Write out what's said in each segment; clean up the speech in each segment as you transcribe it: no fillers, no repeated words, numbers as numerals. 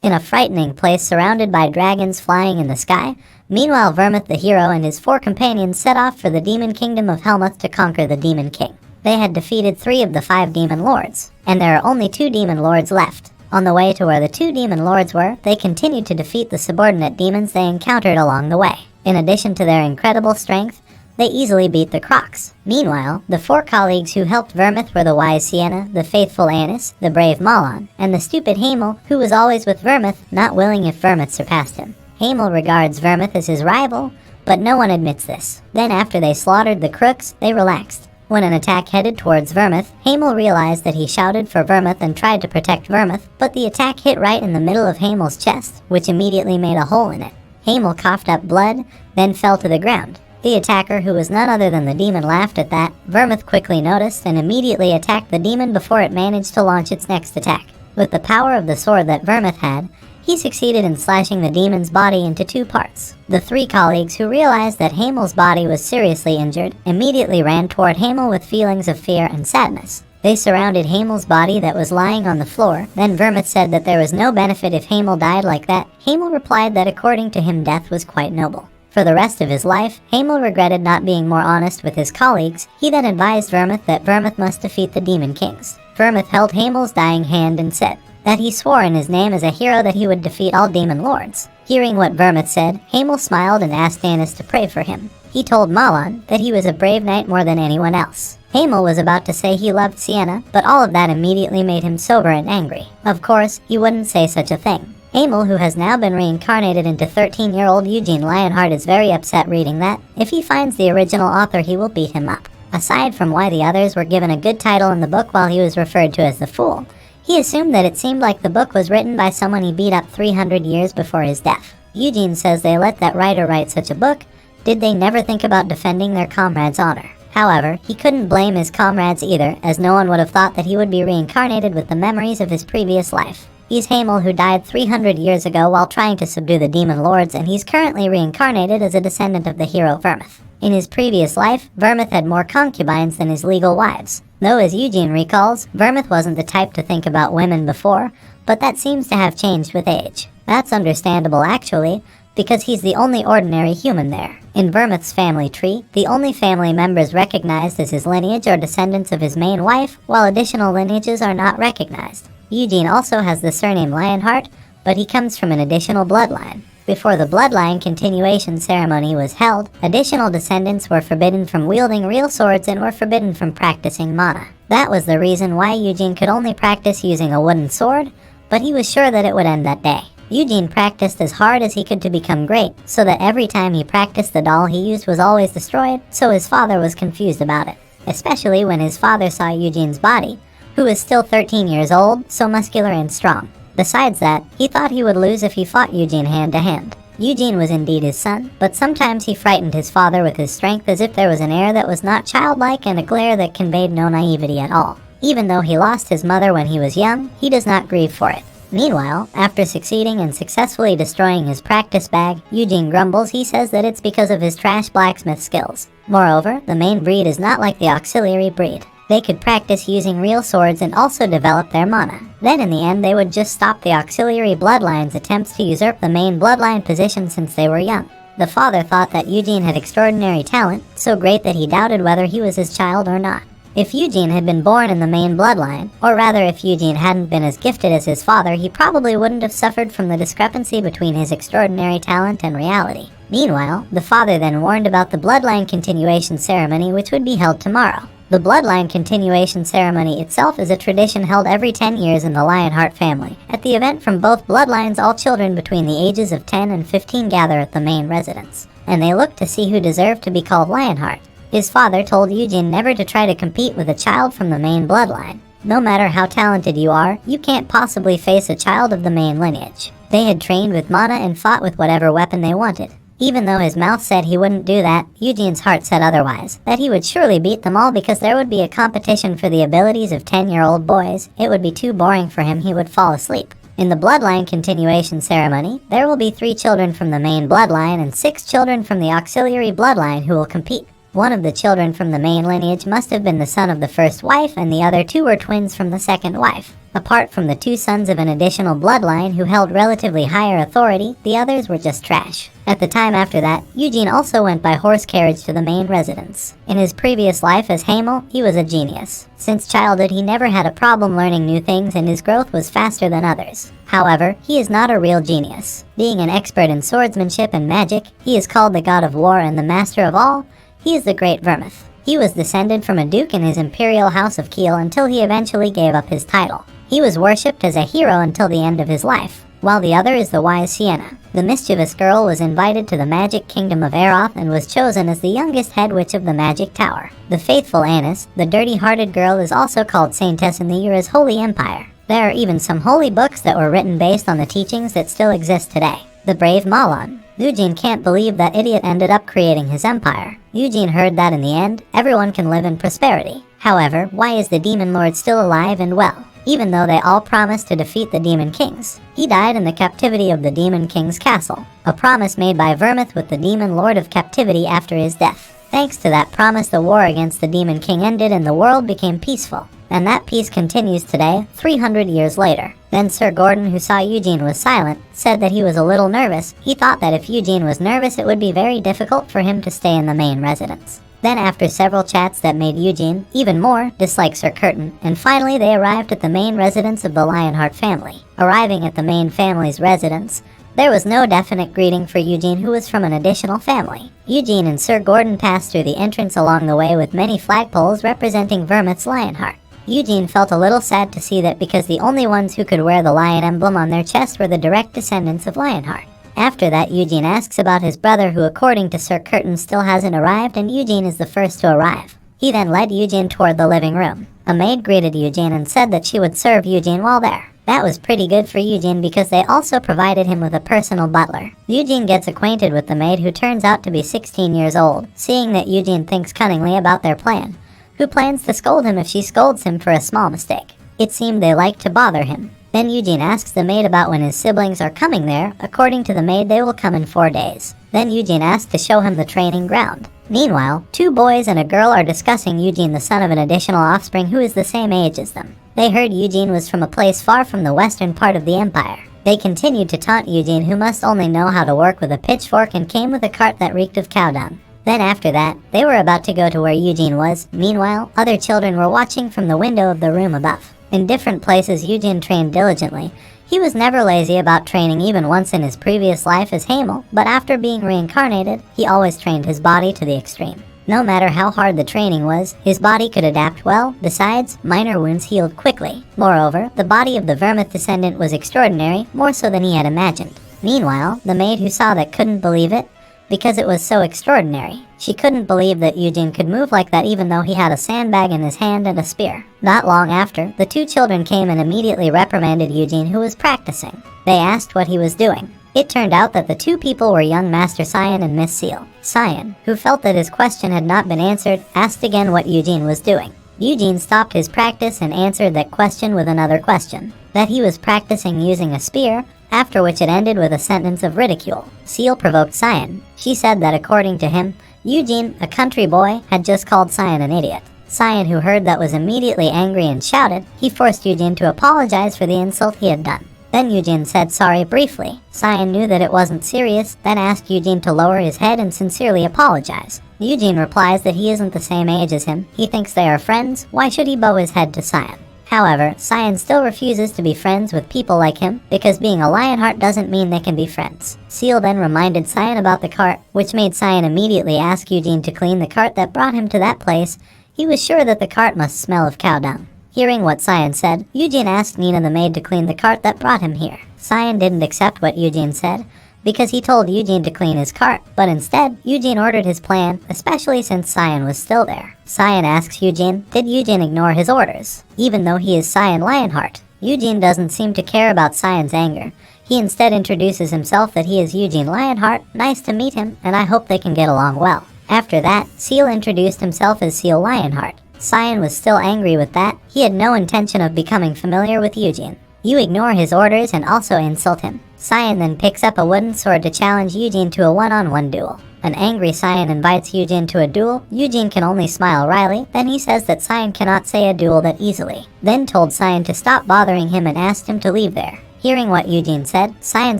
in a frightening place surrounded by dragons flying in the sky. Meanwhile, Vermith the hero and his 4 companions set off for the demon kingdom of Helmuth to conquer the Demon King. They had defeated 3 of the 5 demon lords, and there are only 2 demon lords left. On the way to where the 2 demon lords were, they continued to defeat the subordinate demons they encountered along the way. In addition to their incredible strength, they easily beat the Crocs. Meanwhile, the 4 colleagues who helped Vermith were the wise Sienna, the faithful Annis, the brave Mahlon, and the stupid Hamel, who was always with Vermith, not willing if Vermith surpassed him. Hamel regards Vermith as his rival, but no one admits this. Then after they slaughtered the crooks, they relaxed. When an attack headed towards Vermith, Hamel realized that he shouted for Vermith and tried to protect Vermith, but the attack hit right in the middle of Hamel's chest, which immediately made a hole in it. Hamel coughed up blood, then fell to the ground. The attacker, who was none other than the demon, laughed at that. Vermith quickly noticed and immediately attacked the demon before it managed to launch its next attack. With the power of the sword that Vermith had, he succeeded in slashing the demon's body into 2 parts. The 3 colleagues, who realized that Hamel's body was seriously injured, immediately ran toward Hamel with feelings of fear and sadness. They surrounded Hamel's body that was lying on the floor. Then Vermith said that there was no benefit if Hamel died like that. Hamel replied that according to him, death was quite noble. For the rest of his life, Hamel regretted not being more honest with his colleagues. He then advised Vermith that Vermith must defeat the Demon Kings. Vermith held Hamel's dying hand and said that he swore in his name as a hero that he would defeat all demon lords. Hearing what Vermith said, Hamel smiled and asked Annis to pray for him. He told Mahlon that he was a brave knight more than anyone else. Hamel was about to say he loved Sienna, but all of that immediately made him sober and angry. Of course, he wouldn't say such a thing. Hamel, who has now been reincarnated into 13-year-old Eugene Lionheart, is very upset reading that. If he finds the original author, he will beat him up. Aside from why the others were given a good title in the book while he was referred to as the Fool, he assumed that it seemed like the book was written by someone he beat up 300 years before his death. Eugene says they let that writer write such a book. Did they never think about defending their comrade's honor? However, he couldn't blame his comrades either, as no one would have thought that he would be reincarnated with the memories of his previous life. He's Hamel, who died 300 years ago while trying to subdue the demon lords, and he's currently reincarnated as a descendant of the hero Vermith. In his previous life, Vermith had more concubines than his legal wives. Though, as Eugene recalls, Vermith wasn't the type to think about women before, but that seems to have changed with age. That's understandable actually, because he's the only ordinary human there. In Vermith's family tree, the only family members recognized as his lineage are descendants of his main wife, while additional lineages are not recognized. Eugene also has the surname Lionheart, but he comes from an additional bloodline. Before the bloodline continuation ceremony was held, additional descendants were forbidden from wielding real swords and were forbidden from practicing mana. That was the reason why Eugene could only practice using a wooden sword, but he was sure that it would end that day. Eugene practiced as hard as he could to become great, so that every time he practiced, the doll he used was always destroyed, so his father was confused about it. Especially when his father saw Eugene's body, who was still 13 years old, so muscular and strong. Besides that, he thought he would lose if he fought Eugene hand to hand. Eugene was indeed his son, but sometimes he frightened his father with his strength as if there was an air that was not childlike and a glare that conveyed no naivety at all. Even though he lost his mother when he was young, he does not grieve for it. Meanwhile, after succeeding in successfully destroying his practice bag, Eugene grumbles. He says that it's because of his trash blacksmith skills. Moreover, the main breed is not like the auxiliary breed. They could practice using real swords and also develop their mana. Then in the end, they would just stop the auxiliary bloodline's attempts to usurp the main bloodline position since they were young. The father thought that Eugene had extraordinary talent, so great that he doubted whether he was his child or not. If Eugene had been born in the main bloodline, or rather if Eugene hadn't been as gifted as his father, he probably wouldn't have suffered from the discrepancy between his extraordinary talent and reality. Meanwhile, the father then warned about the bloodline continuation ceremony, which would be held tomorrow. The bloodline continuation ceremony itself is a tradition held every 10 years in the Lionheart family. At the event from both bloodlines, all children between the ages of 10 and 15 gather at the main residence, and they look to see who deserved to be called Lionheart. His father told Eugene never to try to compete with a child from the main bloodline. No matter how talented you are, you can't possibly face a child of the main lineage. They had trained with mana and fought with whatever weapon they wanted. Even though his mouth said he wouldn't do that, Eugene's heart said otherwise, that he would surely beat them all because there would be a competition for the abilities of 10-year-old boys. It would be too boring for him, he would fall asleep. In the bloodline continuation ceremony, there will be 3 children from the main bloodline and 6 children from the auxiliary bloodline who will compete. One of the children from the main lineage must have been the son of the first wife, and the other two were twins from the second wife. Apart from the two sons of an additional bloodline who held relatively higher authority, the others were just trash. At the time after that, Eugene also went by horse carriage to the main residence. In his previous life as Hamel, he was a genius. Since childhood, he never had a problem learning new things, and his growth was faster than others. However, he is not a real genius. Being an expert in swordsmanship and magic, he is called the god of war and the master of all. He is the great Vermouth. He was descended from a duke in his imperial house of Kiel until he eventually gave up his title. He was worshipped as a hero until the end of his life, while the other is the wise Sienna. The mischievous girl was invited to the magic kingdom of Aeroth and was chosen as the youngest head witch of the magic tower. The faithful Annis, the dirty-hearted girl, is also called Saintess in the Yura's Holy Empire. There are even some holy books that were written based on the teachings that still exist today. The brave Malon. Eugene can't believe that idiot ended up creating his empire. Eugene heard that in the end, everyone can live in prosperity. However, why is the Demon Lord still alive and well, even though they all promised to defeat the Demon Kings? He died in the captivity of the Demon King's castle, a promise made by Vermouth with the Demon Lord of captivity after his death. Thanks to that promise, the war against the Demon King ended and the world became peaceful. And that peace continues today, 300 years later. Then Sir Gordon, who saw Eugene was silent, said that he was a little nervous. He thought that if Eugene was nervous, it would be very difficult for him to stay in the main residence. Then after several chats that made Eugene, even more, dislike Sir Curtain, and finally they arrived at the main residence of the Lionheart family. Arriving at the main family's residence, there was no definite greeting for Eugene, who was from an additional family. Eugene and Sir Gordon passed through the entrance along the way with many flagpoles representing Vermouth's Lionheart. Eugene felt a little sad to see that, because the only ones who could wear the lion emblem on their chest were the direct descendants of Lionheart. After that, Eugene asks about his brother, who according to Sir Curtain still hasn't arrived, and Eugene is the first to arrive. He then led Eugene toward the living room. A maid greeted Eugene and said that she would serve Eugene while there. That was pretty good for Eugene because they also provided him with a personal butler. Eugene gets acquainted with the maid, who turns out to be 16 years old, seeing that Eugene thinks cunningly about their plan, who plans to scold him if she scolds him for a small mistake. It seemed they like to bother him. Then Eugene asks the maid about when his siblings are coming there. According to the maid, they will come in 4 days. Then Eugene asks to show him the training ground. Meanwhile, 2 boys and a girl are discussing Eugene, the son of an additional offspring who is the same age as them. They heard Eugene was from a place far from the western part of the empire. They continued to taunt Eugene, who must only know how to work with a pitchfork and came with a cart that reeked of cow dung. Then after that, they were about to go to where Eugene was. Meanwhile, other children were watching from the window of the room above. In different places, Eugene trained diligently. He was never lazy about training, even once in his previous life as Hamel, but after being reincarnated, he always trained his body to the extreme. No matter how hard the training was, his body could adapt well. Besides, minor wounds healed quickly. Moreover, the body of the Vermouth descendant was extraordinary, more so than he had imagined. Meanwhile, the maid who saw that couldn't believe it, because it was so extraordinary. She couldn't believe that Eugene could move like that, even though he had a sandbag in his hand and a spear. Not long after, the 2 children came and immediately reprimanded Eugene, who was practicing. They asked what he was doing. It turned out that the 2 people were young Master Cyan and Miss Seal. Cyan, who felt that his question had not been answered, asked again what Eugene was doing. Eugene stopped his practice and answered that question with another question, that he was practicing using a spear, after which it ended with a sentence of ridicule. Seal provoked Cyan. She said that according to him, Eugene, a country boy, had just called Cyan an idiot. Cyan, who heard that, was immediately angry and shouted. He forced Eugene to apologize for the insult he had done. Then Eugene said sorry briefly. Cyan knew that it wasn't serious, then asked Eugene to lower his head and sincerely apologize. Eugene replies that he isn't the same age as him. He thinks they are friends. Why should he bow his head to Cyan? However, Cyan still refuses to be friends with people like him, because being a Lionheart doesn't mean they can be friends. Seal then reminded Cyan about the cart, which made Cyan immediately ask Eugene to clean the cart that brought him to that place. He was sure that the cart must smell of cow dung. Hearing what Cyan said, Eugene asked Nina the maid to clean the cart that brought him here. Cyan didn't accept what Eugene said, because he told Eugene to clean his cart, but instead, Eugene ordered his plan, especially since Cyan was still there. Cyan asks Eugene, did Eugene ignore his orders? Even though he is Cyan Lionheart, Eugene doesn't seem to care about Cyan's anger. He instead introduces himself that he is Eugene Lionheart. Nice to meet him, and I hope they can get along well. After that, Seal introduced himself as Seal Lionheart. Cyan was still angry with that. He had no intention of becoming familiar with Eugene. You ignore his orders and also insult him. Cyan then picks up a wooden sword to challenge Eugene to a one-on-one duel. An angry Cyan invites Yujin to a duel. Yujin can only smile wryly. Then he says that Cyan cannot say a duel that easily. Then told Cyan to stop bothering him and asked him to leave there. Hearing what Yujin said, Cyan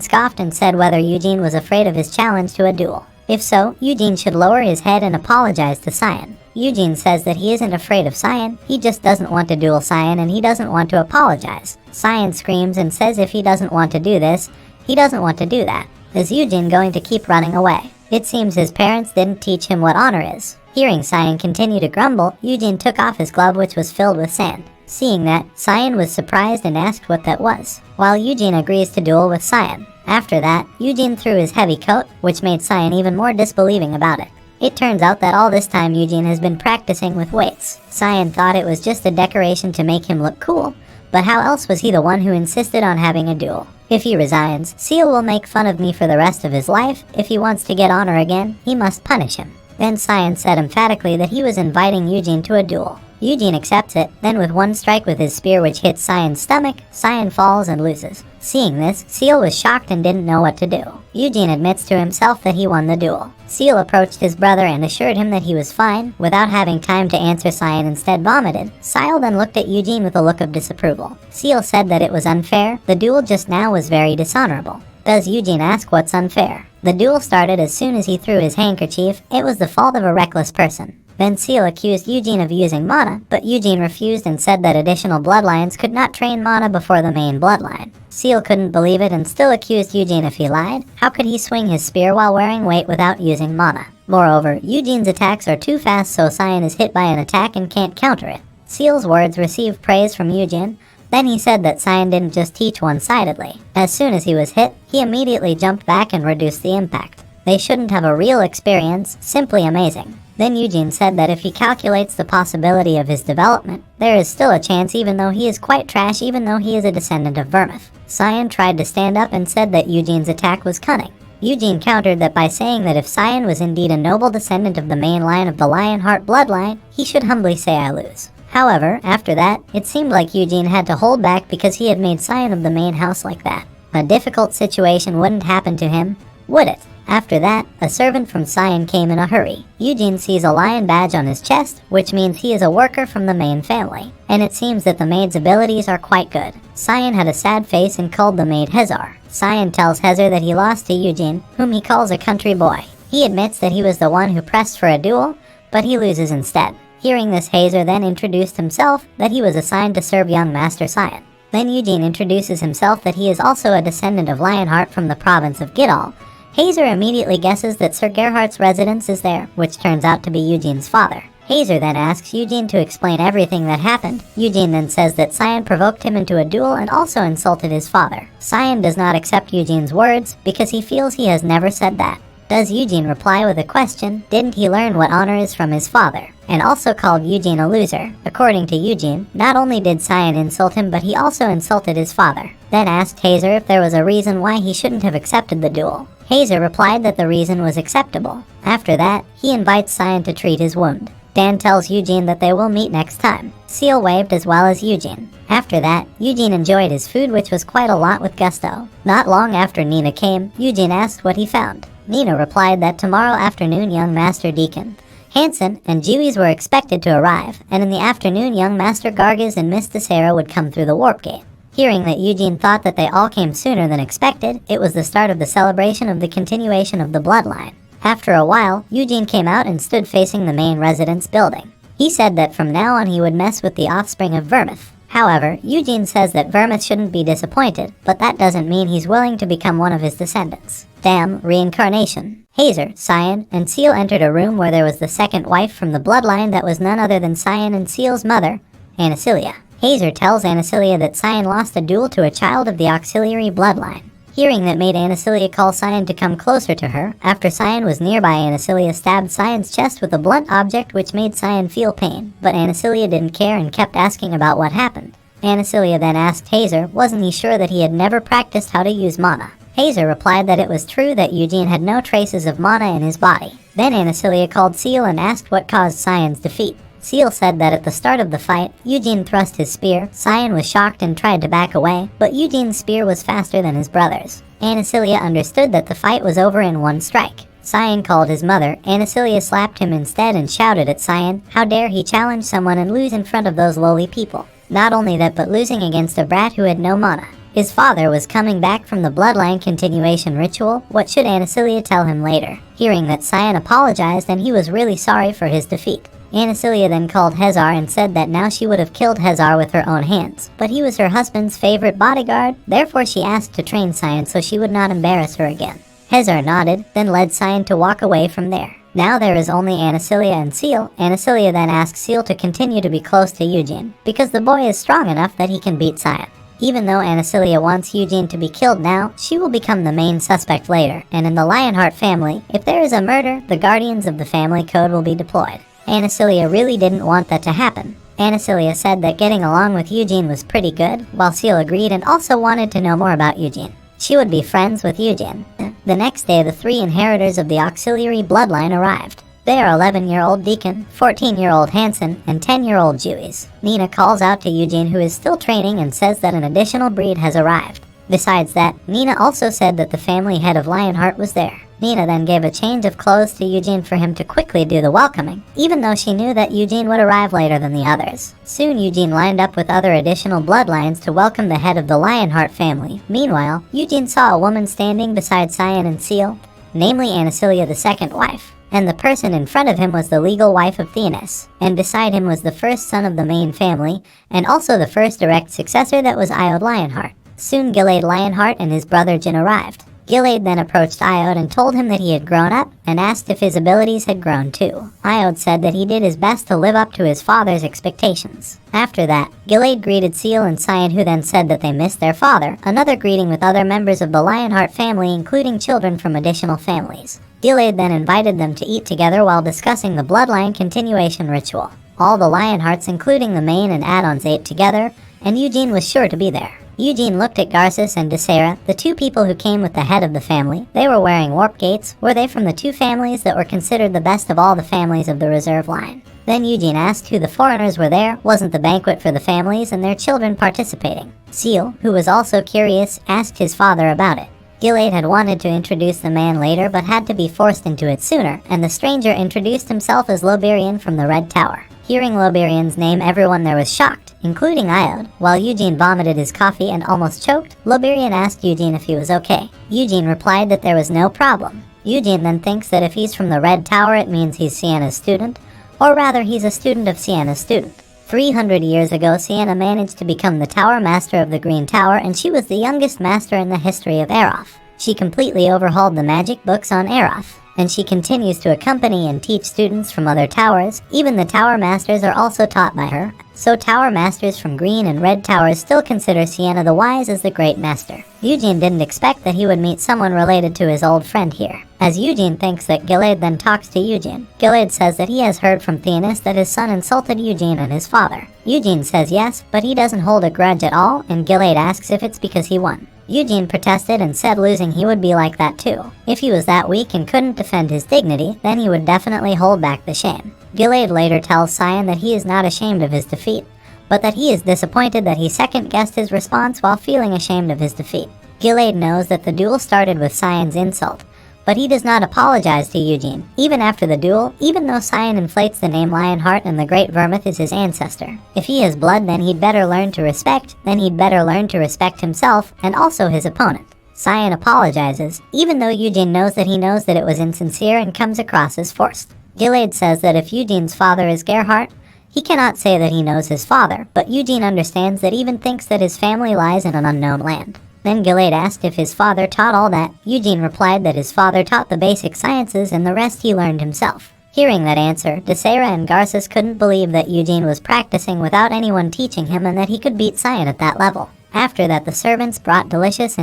scoffed and said whether Yujin was afraid of his challenge to a duel. If so, Yujin should lower his head and apologize to Cyan. Yujin says that he isn't afraid of Cyan, he just doesn't want to duel Cyan and he doesn't want to apologize. Cyan screams and says if he doesn't want to do this, he doesn't want to do that. Is Yujin going to keep running away? It seems his parents didn't teach him what honor is. Hearing Cyan continue to grumble, Yujin took off his glove which was filled with sand. Seeing that, Cyan was surprised and asked what that was, while Yujin agrees to duel with Cyan. After that, Yujin threw his heavy coat, which made Cyan even more disbelieving about it. It turns out that all this time Yujin has been practicing with weights. Cyan thought it was just a decoration to make him look cool, but how else was he the one who insisted on having a duel? If he resigns, Seal will make fun of me for the rest of his life. If he wants to get honor again, he must punish him. Then Cyan said emphatically that he was inviting Yujin to a duel. Yujin accepts it, then with one strike with his spear which hits Cyan's stomach, Cyan falls and loses. Seeing this, Seal was shocked and didn't know what to do. Yujin admits to himself that he won the duel. Seal approached his brother and assured him that he was fine. Without having time to answer, Cyan instead vomited. Seal then looked at Yujin with a look of disapproval. Seal said that it was unfair. The duel just now was very dishonorable. Does Yujin ask what's unfair? The duel started as soon as he threw his handkerchief. It was the fault of a reckless person. Then Seal accused Yujin of using mana, but Yujin refused and said that additional bloodlines could not train mana before the main bloodline. Seal couldn't believe it and still accused Yujin if he lied. How could he swing his spear while wearing weight without using mana? Moreover, Yujin's attacks are too fast, so Cyan is hit by an attack and can't counter it. Seal's words received praise from Yujin. Then he said that Cyan didn't just teach one-sidedly. As soon as he was hit, he immediately jumped back and reduced the impact. They shouldn't have a real experience, simply amazing. Then Yujin said that if he calculates the possibility of his development, there is still a chance even though he is quite trash, even though he is a descendant of Vermouth. Cyan tried to stand up and said that Yujin's attack was cunning. Yujin countered that by saying that if Cyan was indeed a noble descendant of the main line of the Lionheart bloodline, he should humbly say I lose. However, after that, it seemed like Yujin had to hold back because he had made Cyan of the main house like that. A difficult situation wouldn't happen to him, would it? After that, a servant from Cyan came in a hurry. Yujin sees a lion badge on his chest, which means he is a worker from the main family, and it seems that the maid's abilities are quite good. Cyan had a sad face and called the maid Hezar. Cyan tells Hezar that he lost to Yujin, whom he calls a country boy. He admits that he was the one who pressed for a duel, but he loses instead. Hearing this, Hezar then introduced himself that he was assigned to serve young Master Cyan. Then Yujin introduces himself that he is also a descendant of Lionheart from the province of Gidal. Hezar immediately guesses that Sir Gerhardt's residence is there, which turns out to be Yujin's father. Hezar then asks Yujin to explain everything that happened. Yujin then says that Cyan provoked him into a duel and also insulted his father. Cyan does not accept Yujin's words because he feels he has never said that. Does Yujin reply with a question? Didn't he learn what honor is from his father? And also called Yujin a loser. According to Yujin, not only did Cyan insult him, but he also insulted his father. Then asked Hezar if there was a reason why he shouldn't have accepted the duel. Hezar replied that the reason was acceptable. After that, he invites Cyan to treat his wound. Dan tells Yujin that they will meet next time. Seal waved as well as Yujin. After that, Yujin enjoyed his food, which was quite a lot, with gusto. Not long after Nina came, Yujin asked what he found. Nina replied that tomorrow afternoon young Master Deacon Hansen and Jewies were expected to arrive, and in the afternoon young Master Gargis and Miss Tessera would come through the warp gate. Hearing that Yujin thought that they all came sooner than expected, it was the start of the celebration of the continuation of the bloodline. After a while, Yujin came out and stood facing the main residence building. He said that from now on he would mess with the offspring of Vermouth. However, Yujin says that Vermouth shouldn't be disappointed, but that doesn't mean he's willing to become one of his descendants. Damn reincarnation. Hezar, Cyan, and Seal entered a room where there was the second wife from the bloodline that was none other than Cyan and Seal's mother, Anasilia. Hezar tells Anasilia that Cyan lost a duel to a child of the auxiliary bloodline. Hearing that made Anasilia call Cyan to come closer to her. After Cyan was nearby, Anasilia stabbed Cyan's chest with a blunt object which made Cyan feel pain, but Anasilia didn't care and kept asking about what happened. Anasilia then asked Hezar wasn't he sure that he had never practiced how to use mana. Hezar replied that it was true that Yujin had no traces of mana in his body. Then Anasilia called Seal and asked what caused Cyan's defeat. Seal said that at the start of the fight, Yujin thrust his spear. Cyan was shocked and tried to back away, but Yujin's spear was faster than his brother's. Anasilia understood that the fight was over in one strike. Cyan called his mother. Anacilia slapped him instead and shouted at Cyan, how dare he challenge someone and lose in front of those lowly people. Not only that, but losing against a brat who had no mana. His father was coming back from the bloodline continuation ritual. What should Anacilia tell him later? Hearing that Cyan apologized and he was really sorry for his defeat. Anacilia then called Hezar and said that now she would have killed Hezar with her own hands, but he was her husband's favorite bodyguard, therefore she asked to train Cyan so she would not embarrass her again. Hezar nodded, then led Cyan to walk away from there. Now there is only Anacilia and Seal. Anacilia then asks Seal to continue to be close to Eugene, because the boy is strong enough that he can beat Cyan. Even though Anacilia wants Eugene to be killed now, she will become the main suspect later, and in the Lionheart family, if there is a murder, the guardians of the family code will be deployed. Anacilia really didn't want that to happen. Anacilia said that getting along with Eugene was pretty good, while Seal agreed and also wanted to know more about Eugene. She would be friends with Eugene. The next day, the three inheritors of the auxiliary bloodline arrived. They are 11-year-old Deacon, 14-year-old Hansen, and 10-year-old Jewies. Nina calls out to Eugene, who is still training, and says that an additional breed has arrived. Besides that, Nina also said that the family head of Lionheart was there. Nina then gave a change of clothes to Eugene for him to quickly do the welcoming, even though she knew that Eugene would arrive later than the others. Soon Eugene lined up with other additional bloodlines to welcome the head of the Lionheart family. Meanwhile, Eugene saw a woman standing beside Cyan and Seal, namely Anacilia, the second wife. And the person in front of him was the legal wife of Theonis, and beside him was the first son of the main family, and also the first direct successor that was Iod Lionheart. Soon Gilad Lionheart and his brother Jin arrived. Gilad then approached Iod and told him that he had grown up, and asked if his abilities had grown too. Iod said that he did his best to live up to his father's expectations. After that, Gilad greeted Seal and Cyan, who then said that they missed their father, another greeting with other members of the Lionheart family, including children from additional families. Gilad then invited them to eat together while discussing the bloodline continuation ritual. All the Lionhearts, including the main and add-ons, ate together, and Eugene was sure to be there. Eugene looked at Garces and Desera, the two people who came with the head of the family. They were wearing warp gates. Were they from the two families that were considered the best of all the families of the reserve line? Then Eugene asked who the foreigners were there. Wasn't the banquet for the families and their children participating? Seal, who was also curious, asked his father about it. Gilad had wanted to introduce the man later but had to be forced into it sooner, and the stranger introduced himself as Loberian from the Red Tower. Hearing Loberian's name, everyone there was shocked, including Iod. While Eugene vomited his coffee and almost choked, Loberian asked Eugene if he was okay. Eugene replied that there was no problem. Eugene then thinks that if he's from the Red Tower, it means he's Sienna's student, or rather he's a student of Sienna's student. 300 years ago, Sienna managed to become the Tower Master of the Green Tower, and she was the youngest master in the history of Aeroth. She completely overhauled the magic books on Aeroth, and she continues to accompany and teach students from other towers. Even the Tower Masters are also taught by her, so Tower Masters from Green and Red Towers still consider Sienna the Wise as the Great Master. Eugene didn't expect that he would meet someone related to his old friend here. As Eugene thinks that Gilad then talks to Eugene. Gilad says that he has heard from Theonis that his son insulted Eugene and his father. Eugene says yes, but he doesn't hold a grudge at all, and Gilad asks if it's because he won. Eugene protested and said losing he would be like that too. If he was that weak and couldn't defend his dignity, then he would definitely hold back the shame. Gilad later tells Cyan that he is not ashamed of his defeat, but that he is disappointed that he second-guessed his response while feeling ashamed of his defeat. Gilad knows that the duel started with Cyan's insult, but he does not apologize to Eugene, even after the duel, even though Cyan inflates the name Lionheart and the Great Vermouth is his ancestor. If he has blood, then he'd better learn to respect himself and also his opponent. Cyan apologizes, even though Eugene knows that it was insincere and comes across as forced. Gilad says that if Eugene's father is Gerhardt, he cannot say that he knows his father, but Eugene understands that even thinks that his family lies in an unknown land. Then Gilad asked if his father taught all that. Eugene replied that his father taught the basic sciences and the rest he learned himself. Hearing that answer, Desera and Garces couldn't believe that Eugene was practicing without anyone teaching him and that he could beat Cyan at that level. After that, the servants brought delicious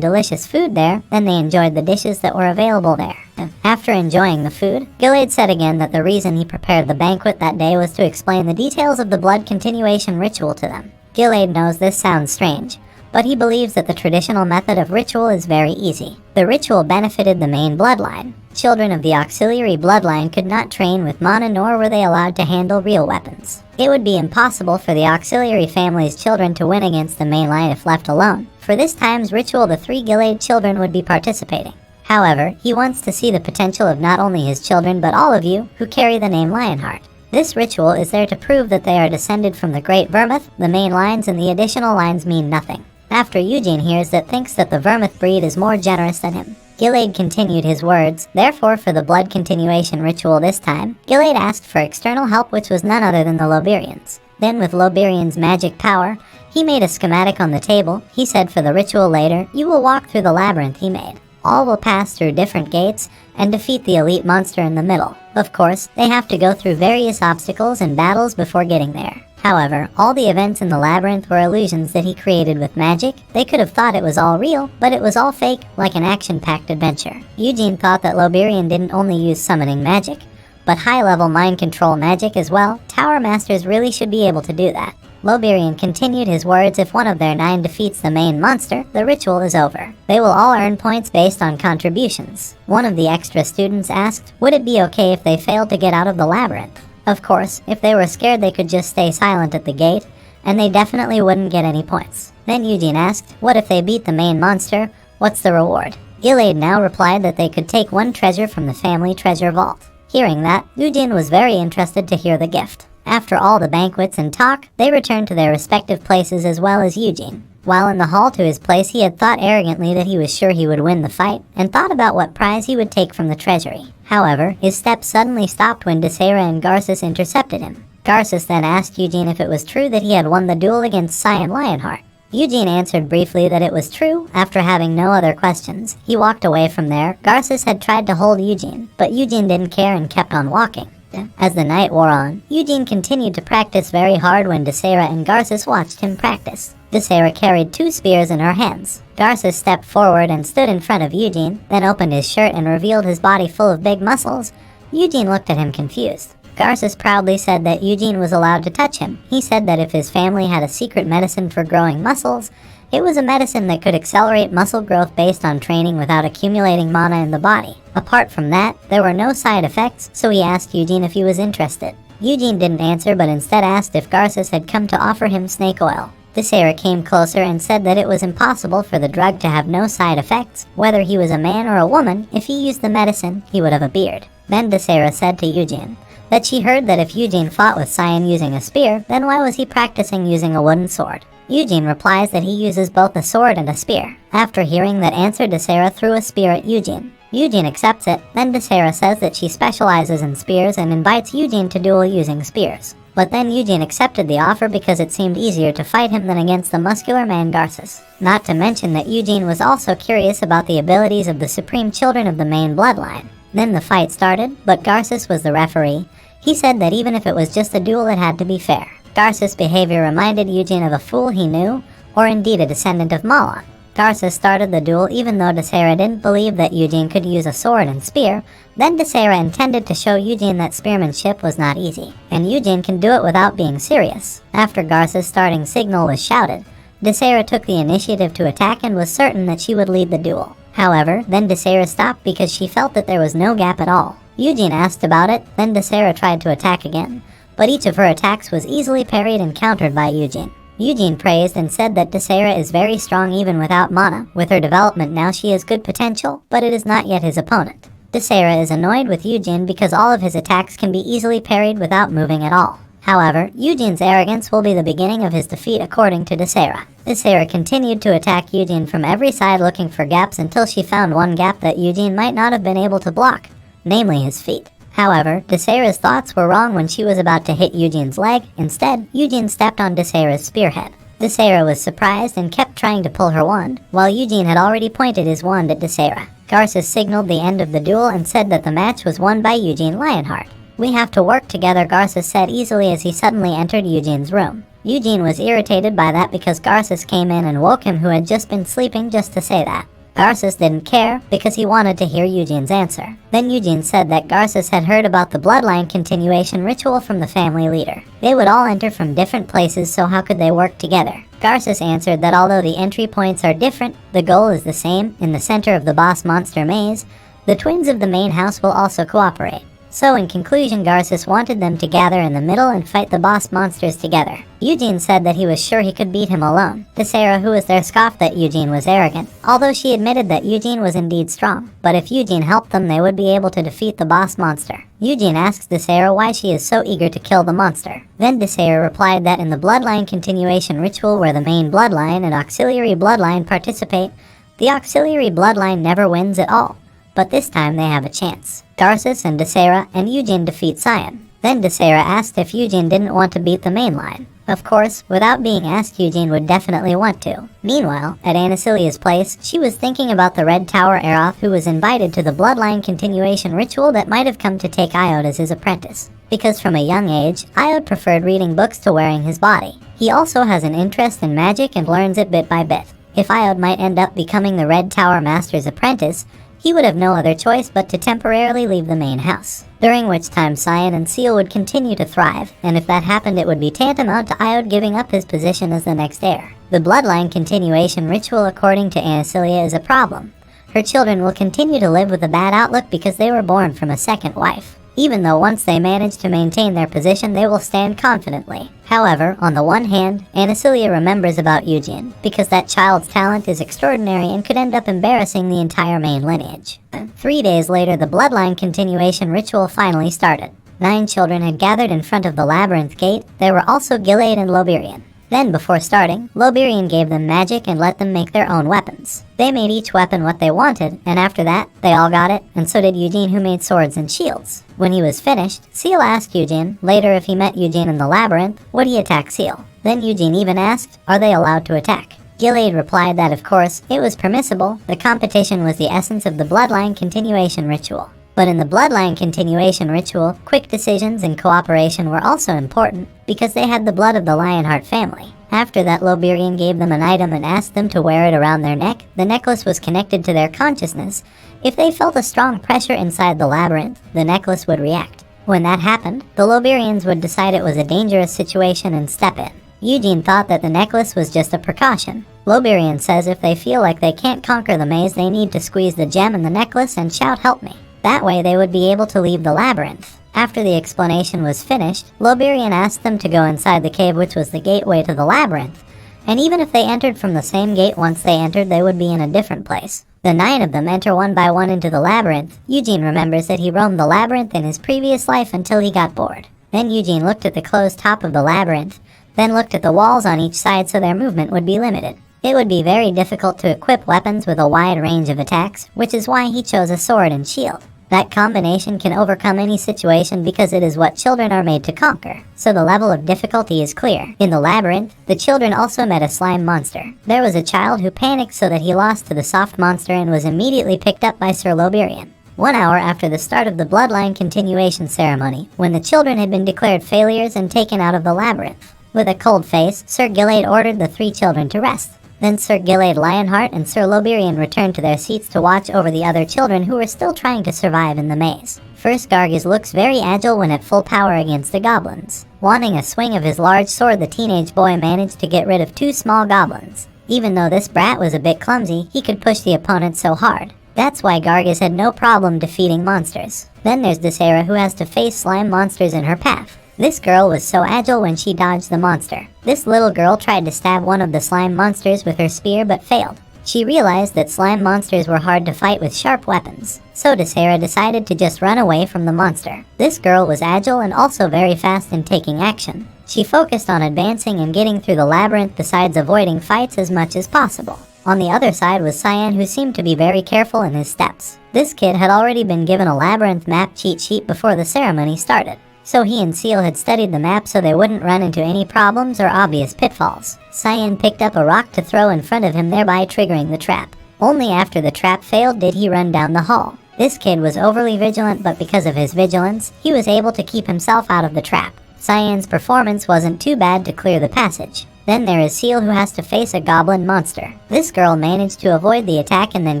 food there, then they enjoyed the dishes that were available there. After enjoying the food, Gilad said again that the reason he prepared the banquet that day was to explain the details of the blood continuation ritual to them. Gilad knows this sounds strange, but he believes that the traditional method of ritual is very easy. The ritual benefited the main bloodline. Children of the auxiliary bloodline could not train with mana, nor were they allowed to handle real weapons. It would be impossible for the auxiliary family's children to win against the main line if left alone. For this time's ritual, the 3 Gilad children would be participating. However, he wants to see the potential of not only his children but all of you who carry the name Lionheart. This ritual is there to prove that they are descended from the Great Vermouth. The main lines and the additional lines mean nothing. After Eugene hears that, thinks that the Vermouth breed is more generous than him. Gilade continued his words. Therefore, for the blood continuation ritual this time, Gilade asked for external help, which was none other than the Loberians. Then, with Loberian's magic power, he made a schematic on the table. He said for the ritual later, you will walk through the labyrinth he made. All will pass through different gates and defeat the elite monster in the middle. Of course, they have to go through various obstacles and battles before getting there. However, all the events in the labyrinth were illusions that he created with magic. They could have thought it was all real, but it was all fake, like an action-packed adventure. Eugene thought that Loberian didn't only use summoning magic, but high-level mind control magic as well. Tower Masters really should be able to do that. Loberian continued his words. If one of their 9 defeats the main monster, the ritual is over. They will all earn points based on contributions. One of the extra students asked, would it be okay if they failed to get out of the labyrinth? Of course, if they were scared they could just stay silent at the gate, and they definitely wouldn't get any points. Then Eugene asked, what if they beat the main monster? What's the reward? Gilade now replied that they could take 1 treasure from the family treasure vault. Hearing that, Eugene was very interested to hear the gift. After all the banquets and talk, they returned to their respective places as well as Eugene. While in the hall to his place, he had thought arrogantly that he was sure he would win the fight, and thought about what prize he would take from the treasury. However, his steps suddenly stopped when Desera and Garces intercepted him. Garces then asked Eugene if it was true that he had won the duel against Cyan Lionheart. Eugene answered briefly that it was true. After having no other questions, he walked away from there. Garces had tried to hold Eugene, but Eugene didn't care and kept on walking. As the night wore on, Eugene continued to practice very hard when Desera and Garces watched him practice. Desera carried 2 spears in her hands. Garces stepped forward and stood in front of Eugene, then opened his shirt and revealed his body full of big muscles. Eugene looked at him confused. Garces proudly said that Eugene was allowed to touch him. He said that if his family had a secret medicine for growing muscles, it was a medicine that could accelerate muscle growth based on training without accumulating mana in the body. Apart from that, there were no side effects, so he asked Eugene if he was interested. Eugene didn't answer, but instead asked if Garces had come to offer him snake oil. Desera came closer and said that it was impossible for the drug to have no side effects. Whether he was a man or a woman, if he used the medicine, he would have a beard. Then Desera said to Eugene that she heard that if Eugene fought with Cyan using a spear, then why was he practicing using a wooden sword? Eugene replies that he uses both a sword and a spear. After hearing that answer, Desera threw a spear at Eugene. Eugene accepts it. Then Desera says that she specializes in spears and invites Eugene to duel using spears. But then Eugene accepted the offer because it seemed easier to fight him than against the muscular man Garces. Not to mention that Eugene was also curious about the abilities of the supreme children of the main bloodline. Then the fight started, but Garces was the referee. He said that even if it was just a duel, it had to be fair. Garces' behavior reminded Eugene of a fool he knew, or indeed a descendant of Malon. Garces started the duel even though Desera didn't believe that Eugene could use a sword and spear. Then Desera intended to show Eugene that spearmanship was not easy, and Eugene can do it without being serious. After Garces' starting signal was shouted, Desera took the initiative to attack and was certain that she would lead the duel. However, then Desera stopped because she felt that there was no gap at all. Eugene asked about it, then Desera tried to attack again, but each of her attacks was easily parried and countered by Eugene. Eugene praised and said that Desera is very strong even without mana. With her development now she has good potential, but it is not yet his opponent. Desera is annoyed with Eugene because all of his attacks can be easily parried without moving at all. However, Eugene's arrogance will be the beginning of his defeat according to Desera. Desera continued to attack Eugene from every side looking for gaps until she found one gap that Eugene might not have been able to block, namely his feet. However, Desera's thoughts were wrong when she was about to hit Eugene's leg. Instead, Eugene stepped on Desera's spearhead. Desera was surprised and kept trying to pull her wand, while Eugene had already pointed his wand at Desera. Garces signaled the end of the duel and said that the match was won by Eugene Lionheart. "We have to work together," Garces said easily as he suddenly entered Eugene's room. Eugene was irritated by that because Garces came in and woke him who had just been sleeping just to say that. Garces didn't care because he wanted to hear Eugene's answer. Then Eugene said that Garces had heard about the bloodline continuation ritual from the family leader. They would all enter from different places, so how could they work together? Garces answered that although the entry points are different, the goal is the same. In the center of the boss monster maze, the twins of the main house will also cooperate. So in conclusion, Garces wanted them to gather in the middle and fight the boss monsters together. Eugene said that he was sure he could beat him alone. Desera, who was there, scoffed that Eugene was arrogant, although she admitted that Eugene was indeed strong. But if Eugene helped them, they would be able to defeat the boss monster. Eugene asks Desera why she is so eager to kill the monster. Then Desera replied that in the bloodline continuation ritual where the main bloodline and auxiliary bloodline participate, the auxiliary bloodline never wins at all. But this time they have a chance. Garces and Desera and Eugene defeat Cyan. Then Desera asked if Eugene didn't want to beat the main line. Of course, without being asked, Eugene would definitely want to. Meanwhile, at Anacilia's place, she was thinking about the Red Tower Aeroth, who was invited to the bloodline continuation ritual that might have come to take Iode as his apprentice. Because from a young age, Iode preferred reading books to wearing his body. He also has an interest in magic and learns it bit by bit. If Iode might end up becoming the Red Tower Master's apprentice, he would have no other choice but to temporarily leave the main house, during which time Cyan and Seal would continue to thrive, and if that happened it would be tantamount to Iode giving up his position as the next heir. The bloodline continuation ritual, according to Anacilia, is a problem. Her children will continue to live with a bad outlook because they were born from a second wife. Even though once they manage to maintain their position, they will stand confidently. However, on the one hand, Anacilia remembers about Eugene, because that child's talent is extraordinary and could end up embarrassing the entire main lineage. 3 days later, the bloodline continuation ritual finally started. 9 children had gathered in front of the labyrinth gate. There were also Gilead and Lobirian. Then, before starting, Lobirian gave them magic and let them make their own weapons. They made each weapon what they wanted, and after that, they all got it, and so did Eugene, who made swords and shields. When he was finished, Seal asked Eugene, later if he met Eugene in the labyrinth, would he attack Seal? Then Eugene even asked, are they allowed to attack? Gilead replied that of course, it was permissible. The competition was the essence of the bloodline continuation ritual. But in the bloodline continuation ritual, quick decisions and cooperation were also important because they had the blood of the Lionheart family. After that, Lobirian gave them an item and asked them to wear it around their neck. The necklace was connected to their consciousness. If they felt a strong pressure inside the labyrinth, the necklace would react. When that happened, the Lobirians would decide it was a dangerous situation and step in. Eugene thought that the necklace was just a precaution. Lobirian says if they feel like they can't conquer the maze, they need to squeeze the gem in the necklace and shout, "Help me." That way they would be able to leave the labyrinth. After the explanation was finished, Lobirian asked them to go inside the cave, which was the gateway to the labyrinth. And even if they entered from the same gate once they entered, they would be in a different place. The 9 of them enter one by one into the labyrinth. Eugene remembers that he roamed the labyrinth in his previous life until he got bored. Then Eugene looked at the closed top of the labyrinth, then looked at the walls on each side so their movement would be limited. It would be very difficult to equip weapons with a wide range of attacks, which is why he chose a sword and shield. That combination can overcome any situation because it is what children are made to conquer, so the level of difficulty is clear. In the labyrinth, the children also met a slime monster. There was a child who panicked so that he lost to the soft monster and was immediately picked up by Sir Lobirian. 1 hour after the start of the bloodline continuation ceremony, when the children had been declared failures and taken out of the labyrinth. With a cold face, Sir Gilead ordered the 3 children to rest. Then Sir Gilead Lionheart and Sir Lobirian returned to their seats to watch over the other children who were still trying to survive in the maze. First, Gargis looks very agile when at full power against the goblins. Wanting a swing of his large sword, the teenage boy managed to get rid of 2 small goblins. Even though this brat was a bit clumsy, he could push the opponent so hard. That's why Gargis had no problem defeating monsters. Then there's Desera, who has to face slime monsters in her path. This girl was so agile when she dodged the monster. This little girl tried to stab one of the slime monsters with her spear but failed. She realized that slime monsters were hard to fight with sharp weapons, so Desera decided to just run away from the monster. This girl was agile and also very fast in taking action. She focused on advancing and getting through the labyrinth besides avoiding fights as much as possible. On the other side was Cyan, who seemed to be very careful in his steps. This kid had already been given a labyrinth map cheat sheet before the ceremony started. So he and Seal had studied the map so they wouldn't run into any problems or obvious pitfalls. Cyan picked up a rock to throw in front of him, thereby triggering the trap. Only after the trap failed did he run down the hall. This kid was overly vigilant, but because of his vigilance, he was able to keep himself out of the trap. Cyan's performance wasn't too bad to clear the passage. Then there is Seal, who has to face a goblin monster. This girl managed to avoid the attack and then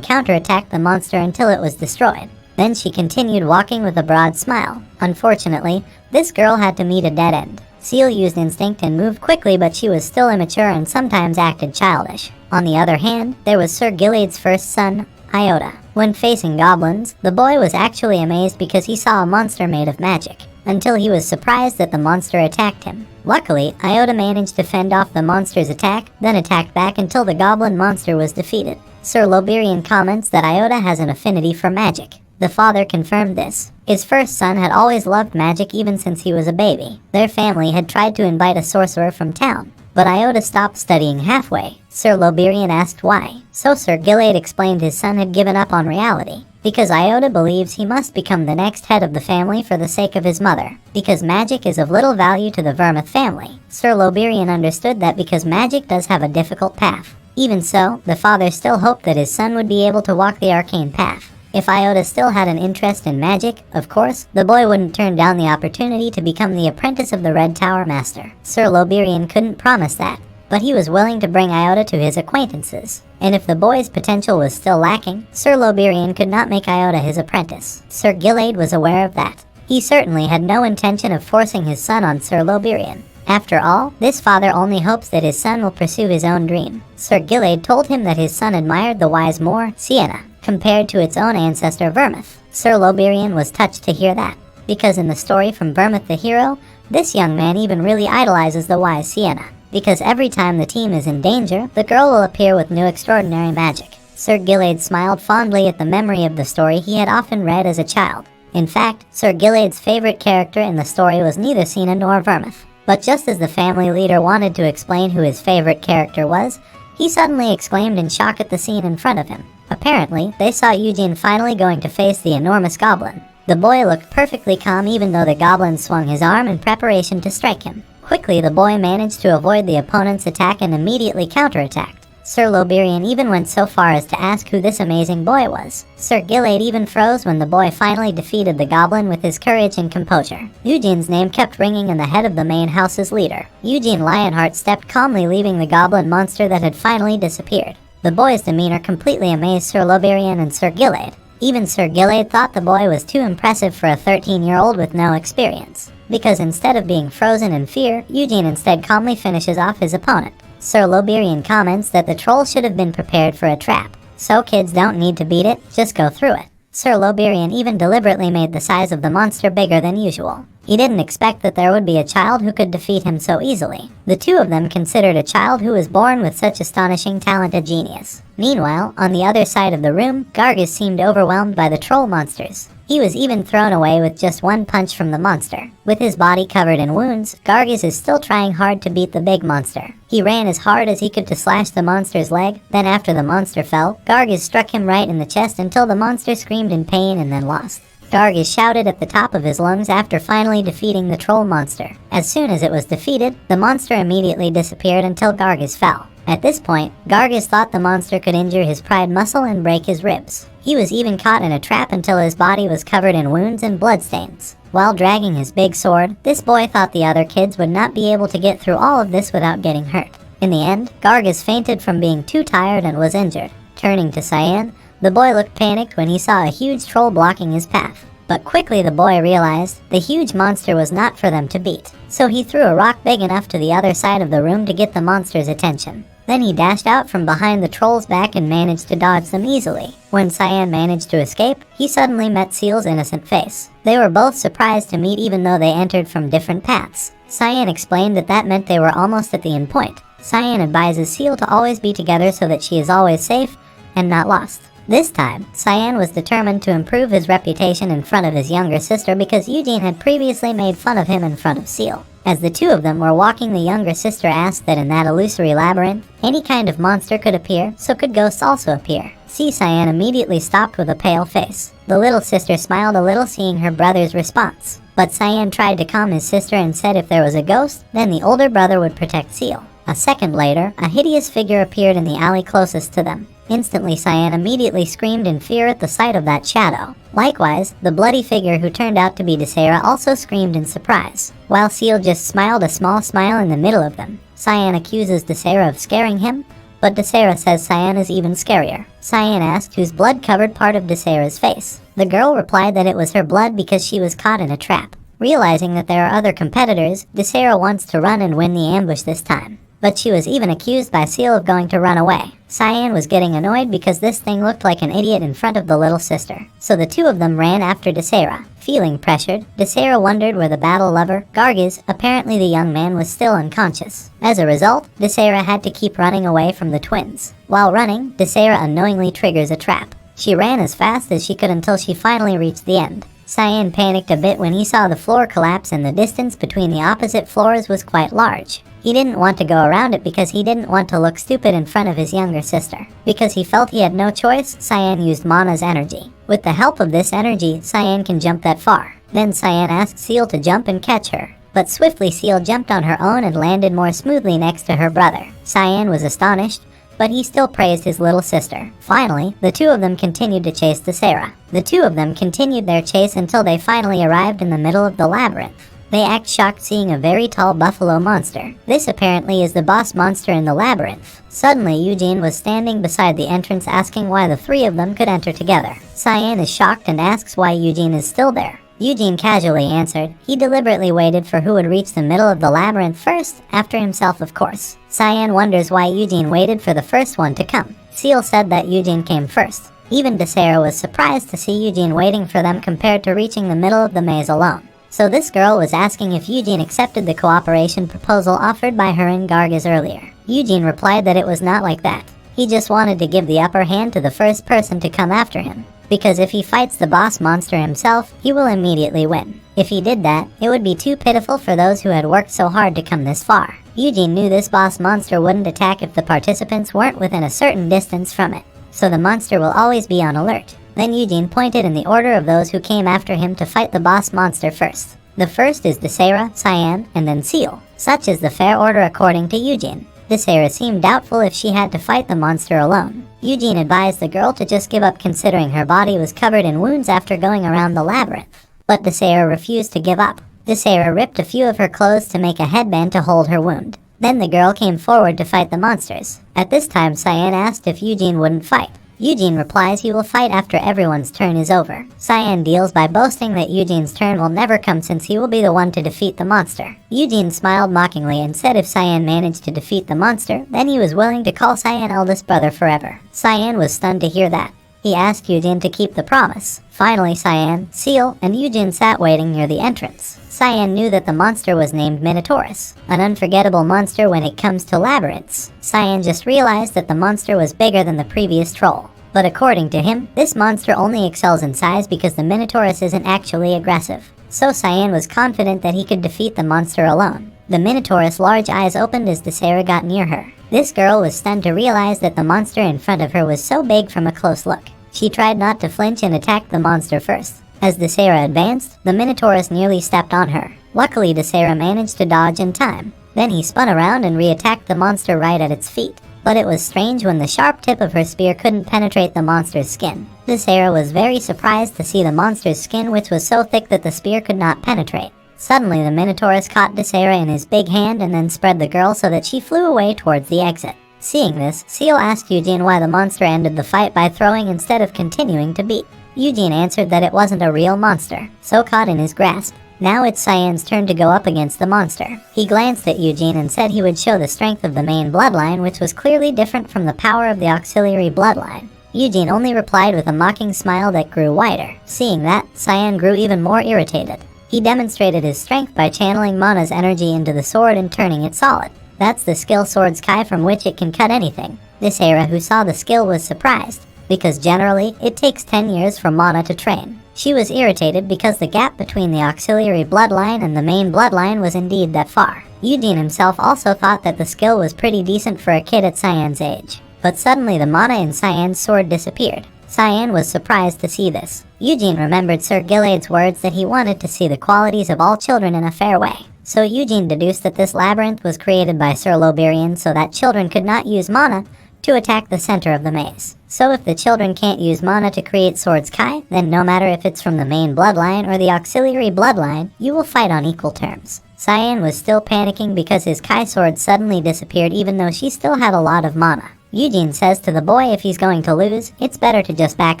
counterattack the monster until it was destroyed. Then she continued walking with a broad smile. Unfortunately, this girl had to meet a dead end. Seal used instinct and moved quickly, but she was still immature and sometimes acted childish. On the other hand, there was Sir Gilead's first son, Iota. When facing goblins, the boy was actually amazed because he saw a monster made of magic, until he was surprised that the monster attacked him. Luckily, Iota managed to fend off the monster's attack, then attacked back until the goblin monster was defeated. Sir Loberian comments that Iota has an affinity for magic. The father confirmed this. His first son had always loved magic even since he was a baby. Their family had tried to invite a sorcerer from town, but Iota stopped studying halfway. Sir Loberian asked why. So Sir Gilade explained his son had given up on reality, because Iota believes he must become the next head of the family for the sake of his mother, because magic is of little value to the Vermouth family. Sir Loberian understood that because magic does have a difficult path. Even so, the father still hoped that his son would be able to walk the arcane path. If Iota still had an interest in magic, of course, the boy wouldn't turn down the opportunity to become the apprentice of the Red Tower Master. Sir Loberian couldn't promise that, but he was willing to bring Iota to his acquaintances. And if the boy's potential was still lacking, Sir Loberian could not make Iota his apprentice. Sir Gilade was aware of that. He certainly had no intention of forcing his son on Sir Loberian. After all, this father only hopes that his son will pursue his own dream. Sir Gilade told him that his son admired the wise Moor, Sienna, compared to its own ancestor Vermouth. Sir Loberian was touched to hear that, because in the story from Vermouth the Hero, this young man even really idolizes the wise Sienna, because every time the team is in danger, the girl will appear with new extraordinary magic. Sir Gilade smiled fondly at the memory of the story he had often read as a child. In fact, Sir Gilade's favorite character in the story was neither Sienna nor Vermouth. But just as the family leader wanted to explain who his favorite character was, he suddenly exclaimed in shock at the scene in front of him. Apparently, they saw Eugene finally going to face the enormous goblin. The boy looked perfectly calm even though the goblin swung his arm in preparation to strike him. Quickly, the boy managed to avoid the opponent's attack and immediately counterattacked. Sir Loberian even went so far as to ask who this amazing boy was. Sir Gilade even froze when the boy finally defeated the goblin with his courage and composure. Eugene's name kept ringing in the head of the main house's leader. Eugene Lionheart stepped calmly, leaving the goblin monster that had finally disappeared. The boy's demeanor completely amazed Sir Loberian and Sir Gilade. Even Sir Gilade thought the boy was too impressive for a 13-year-old with no experience, because instead of being frozen in fear, Eugene instead calmly finishes off his opponent. Sir Loberian comments that the troll should have been prepared for a trap, so kids don't need to beat it, just go through it. Sir Loberian even deliberately made the size of the monster bigger than usual. He didn't expect that there would be a child who could defeat him so easily. The two of them considered a child who was born with such astonishing talent a genius. Meanwhile, on the other side of the room, Gargis seemed overwhelmed by the troll monsters. He was even thrown away with just one punch from the monster. With his body covered in wounds, Gargis is still trying hard to beat the big monster. He ran as hard as he could to slash the monster's leg, then after the monster fell, Gargis struck him right in the chest until the monster screamed in pain and then lost. Gargis shouted at the top of his lungs after finally defeating the troll monster. As soon as it was defeated, the monster immediately disappeared until Gargis fell. At this point, Gargis thought the monster could injure his pride muscle and break his ribs. He was even caught in a trap until his body was covered in wounds and bloodstains. While dragging his big sword, this boy thought the other kids would not be able to get through all of this without getting hurt. In the end, Gargis fainted from being too tired and was injured. Turning to Cyan, the boy looked panicked when he saw a huge troll blocking his path. But quickly the boy realized the huge monster was not for them to beat, so he threw a rock big enough to the other side of the room to get the monster's attention. Then he dashed out from behind the troll's back and managed to dodge them easily. When Cyan managed to escape, he suddenly met Seal's innocent face. They were both surprised to meet even though they entered from different paths. Cyan explained that that meant they were almost at the end point. Cyan advises Seal to always be together so that she is always safe and not lost. This time, Cyan was determined to improve his reputation in front of his younger sister because Eugene had previously made fun of him in front of Seal. As the two of them were walking, the younger sister asked that in that illusory labyrinth, any kind of monster could appear, so could ghosts also appear. Cyan immediately stopped with a pale face. The little sister smiled a little seeing her brother's response, but Cyan tried to calm his sister and said if there was a ghost, then the older brother would protect Seal. A second later, a hideous figure appeared in the alley closest to them. Instantly, Cyan immediately screamed in fear at the sight of that shadow. Likewise, the bloody figure who turned out to be Desera also screamed in surprise, while Seal just smiled a small smile in the middle of them. Cyan accuses Desera of scaring him, but Desera says Cyan is even scarier. Cyan asked whose blood covered part of Desera's face. The girl replied that it was her blood because she was caught in a trap. Realizing that there are other competitors, Desera wants to run and win the ambush this time. but she was even accused by Seal of going to run away. Cyan was getting annoyed because this thing looked like an idiot in front of the little sister, so the two of them ran after Desera. Feeling pressured, Desera wondered where the battle lover, Gargiz, apparently the young man, was still unconscious. As a result, Desera had to keep running away from the twins. While running, Desera unknowingly triggers a trap. She ran as fast as she could until she finally reached the end. Cyan panicked a bit when he saw the floor collapse and the distance between the opposite floors was quite large. He didn't want to go around it because he didn't want to look stupid in front of his younger sister. Because he felt he had no choice, Cyan used Mana's energy. With the help of this energy, Cyan can jump that far. Then Cyan asked Seal to jump and catch her. But swiftly Seal jumped on her own and landed more smoothly next to her brother. Cyan was astonished, but he still praised his little sister. Finally, the two of them continued to chase Desera. The two of them continued their chase until they finally arrived in the middle of the labyrinth. They act shocked seeing a very tall buffalo monster. This apparently is the boss monster in the labyrinth. Suddenly, Eugene was standing beside the entrance asking why the three of them could enter together. Cyan is shocked and asks why Eugene is still there. Eugene casually answered he deliberately waited for who would reach the middle of the labyrinth first, after himself of course. Cyan wonders why Eugene waited for the first one to come. Seal said that Eugene came first. Even Desera was surprised to see Eugene waiting for them compared to reaching the middle of the maze alone. So this girl was asking if Eugene accepted the cooperation proposal offered by her and Gargiz earlier. Eugene replied that it was not like that. He just wanted to give the upper hand to the first person to come after him, because if he fights the boss monster himself, he will immediately win. If he did that, it would be too pitiful for those who had worked so hard to come this far. Eugene knew this boss monster wouldn't attack if the participants weren't within a certain distance from it, so the monster will always be on alert. Then Eugene pointed in the order of those who came after him to fight the boss monster first. The first is Desera, Cyan, and then Seal. Such is the fair order according to Eugene. Desera seemed doubtful if she had to fight the monster alone. Eugene advised the girl to just give up considering her body was covered in wounds after going around the labyrinth. But Desera refused to give up. Desera ripped a few of her clothes to make a headband to hold her wound. Then the girl came forward to fight the monsters. At this time, Cyan asked if Eugene wouldn't fight. Eugene replies he will fight after everyone's turn is over. Cyan deals by boasting that Eugene's turn will never come since he will be the one to defeat the monster. Eugene smiled mockingly and said if Cyan managed to defeat the monster, then he was willing to call Cyan eldest brother forever. Cyan was stunned to hear that. He asked Eugene to keep the promise. Finally, Cyan, Seal, and Eugene sat waiting near the entrance. Cyan knew that the monster was named Minotaurus, an unforgettable monster when it comes to labyrinths. Cyan just realized that the monster was bigger than the previous troll. But according to him, this monster only excels in size because the Minotaurus isn't actually aggressive. So Cyan was confident that he could defeat the monster alone. The Minotaurus' large eyes opened as Desera got near her. This girl was stunned to realize that the monster in front of her was so big from a close look. She tried not to flinch and attacked the monster first. As Desera advanced, the Minotaurus nearly stepped on her. Luckily, Desera managed to dodge in time. Then he spun around and re-attacked the monster right at its feet. But it was strange when the sharp tip of her spear couldn't penetrate the monster's skin. Desera was very surprised to see the monster's skin, which was so thick that the spear could not penetrate. Suddenly, the Minotaurus caught Desera in his big hand and then spread the girl so that she flew away towards the exit. Seeing this, Seal asked Eugene why the monster ended the fight by throwing instead of continuing to beat. Eugene answered that it wasn't a real monster, so caught in his grasp. Now it's Cyan's turn to go up against the monster. He glanced at Eugene and said he would show the strength of the main bloodline, which was clearly different from the power of the auxiliary bloodline. Eugene only replied with a mocking smile that grew wider. Seeing that, Cyan grew even more irritated. He demonstrated his strength by channeling Mana's energy into the sword and turning it solid. That's the skill Sword's Kai, from which it can cut anything. Desera, who saw the skill, was surprised, because generally, it takes 10 years for Mana to train. She was irritated because the gap between the auxiliary bloodline and the main bloodline was indeed that far. Eugene himself also thought that the skill was pretty decent for a kid at Cyan's age. But suddenly the mana in Cyan's sword disappeared. Cyan was surprised to see this. Eugene remembered Sir Gilead's words that he wanted to see the qualities of all children in a fair way. So Eugene deduced that this labyrinth was created by Sir Loberian so that children could not use mana to attack the center of the maze. So if the children can't use mana to create Sword's Kai, then no matter if it's from the main bloodline or the auxiliary bloodline, you will fight on equal terms. Cyan was still panicking because his Kai sword suddenly disappeared even though she still had a lot of mana. Eugene says to the boy if he's going to lose, it's better to just back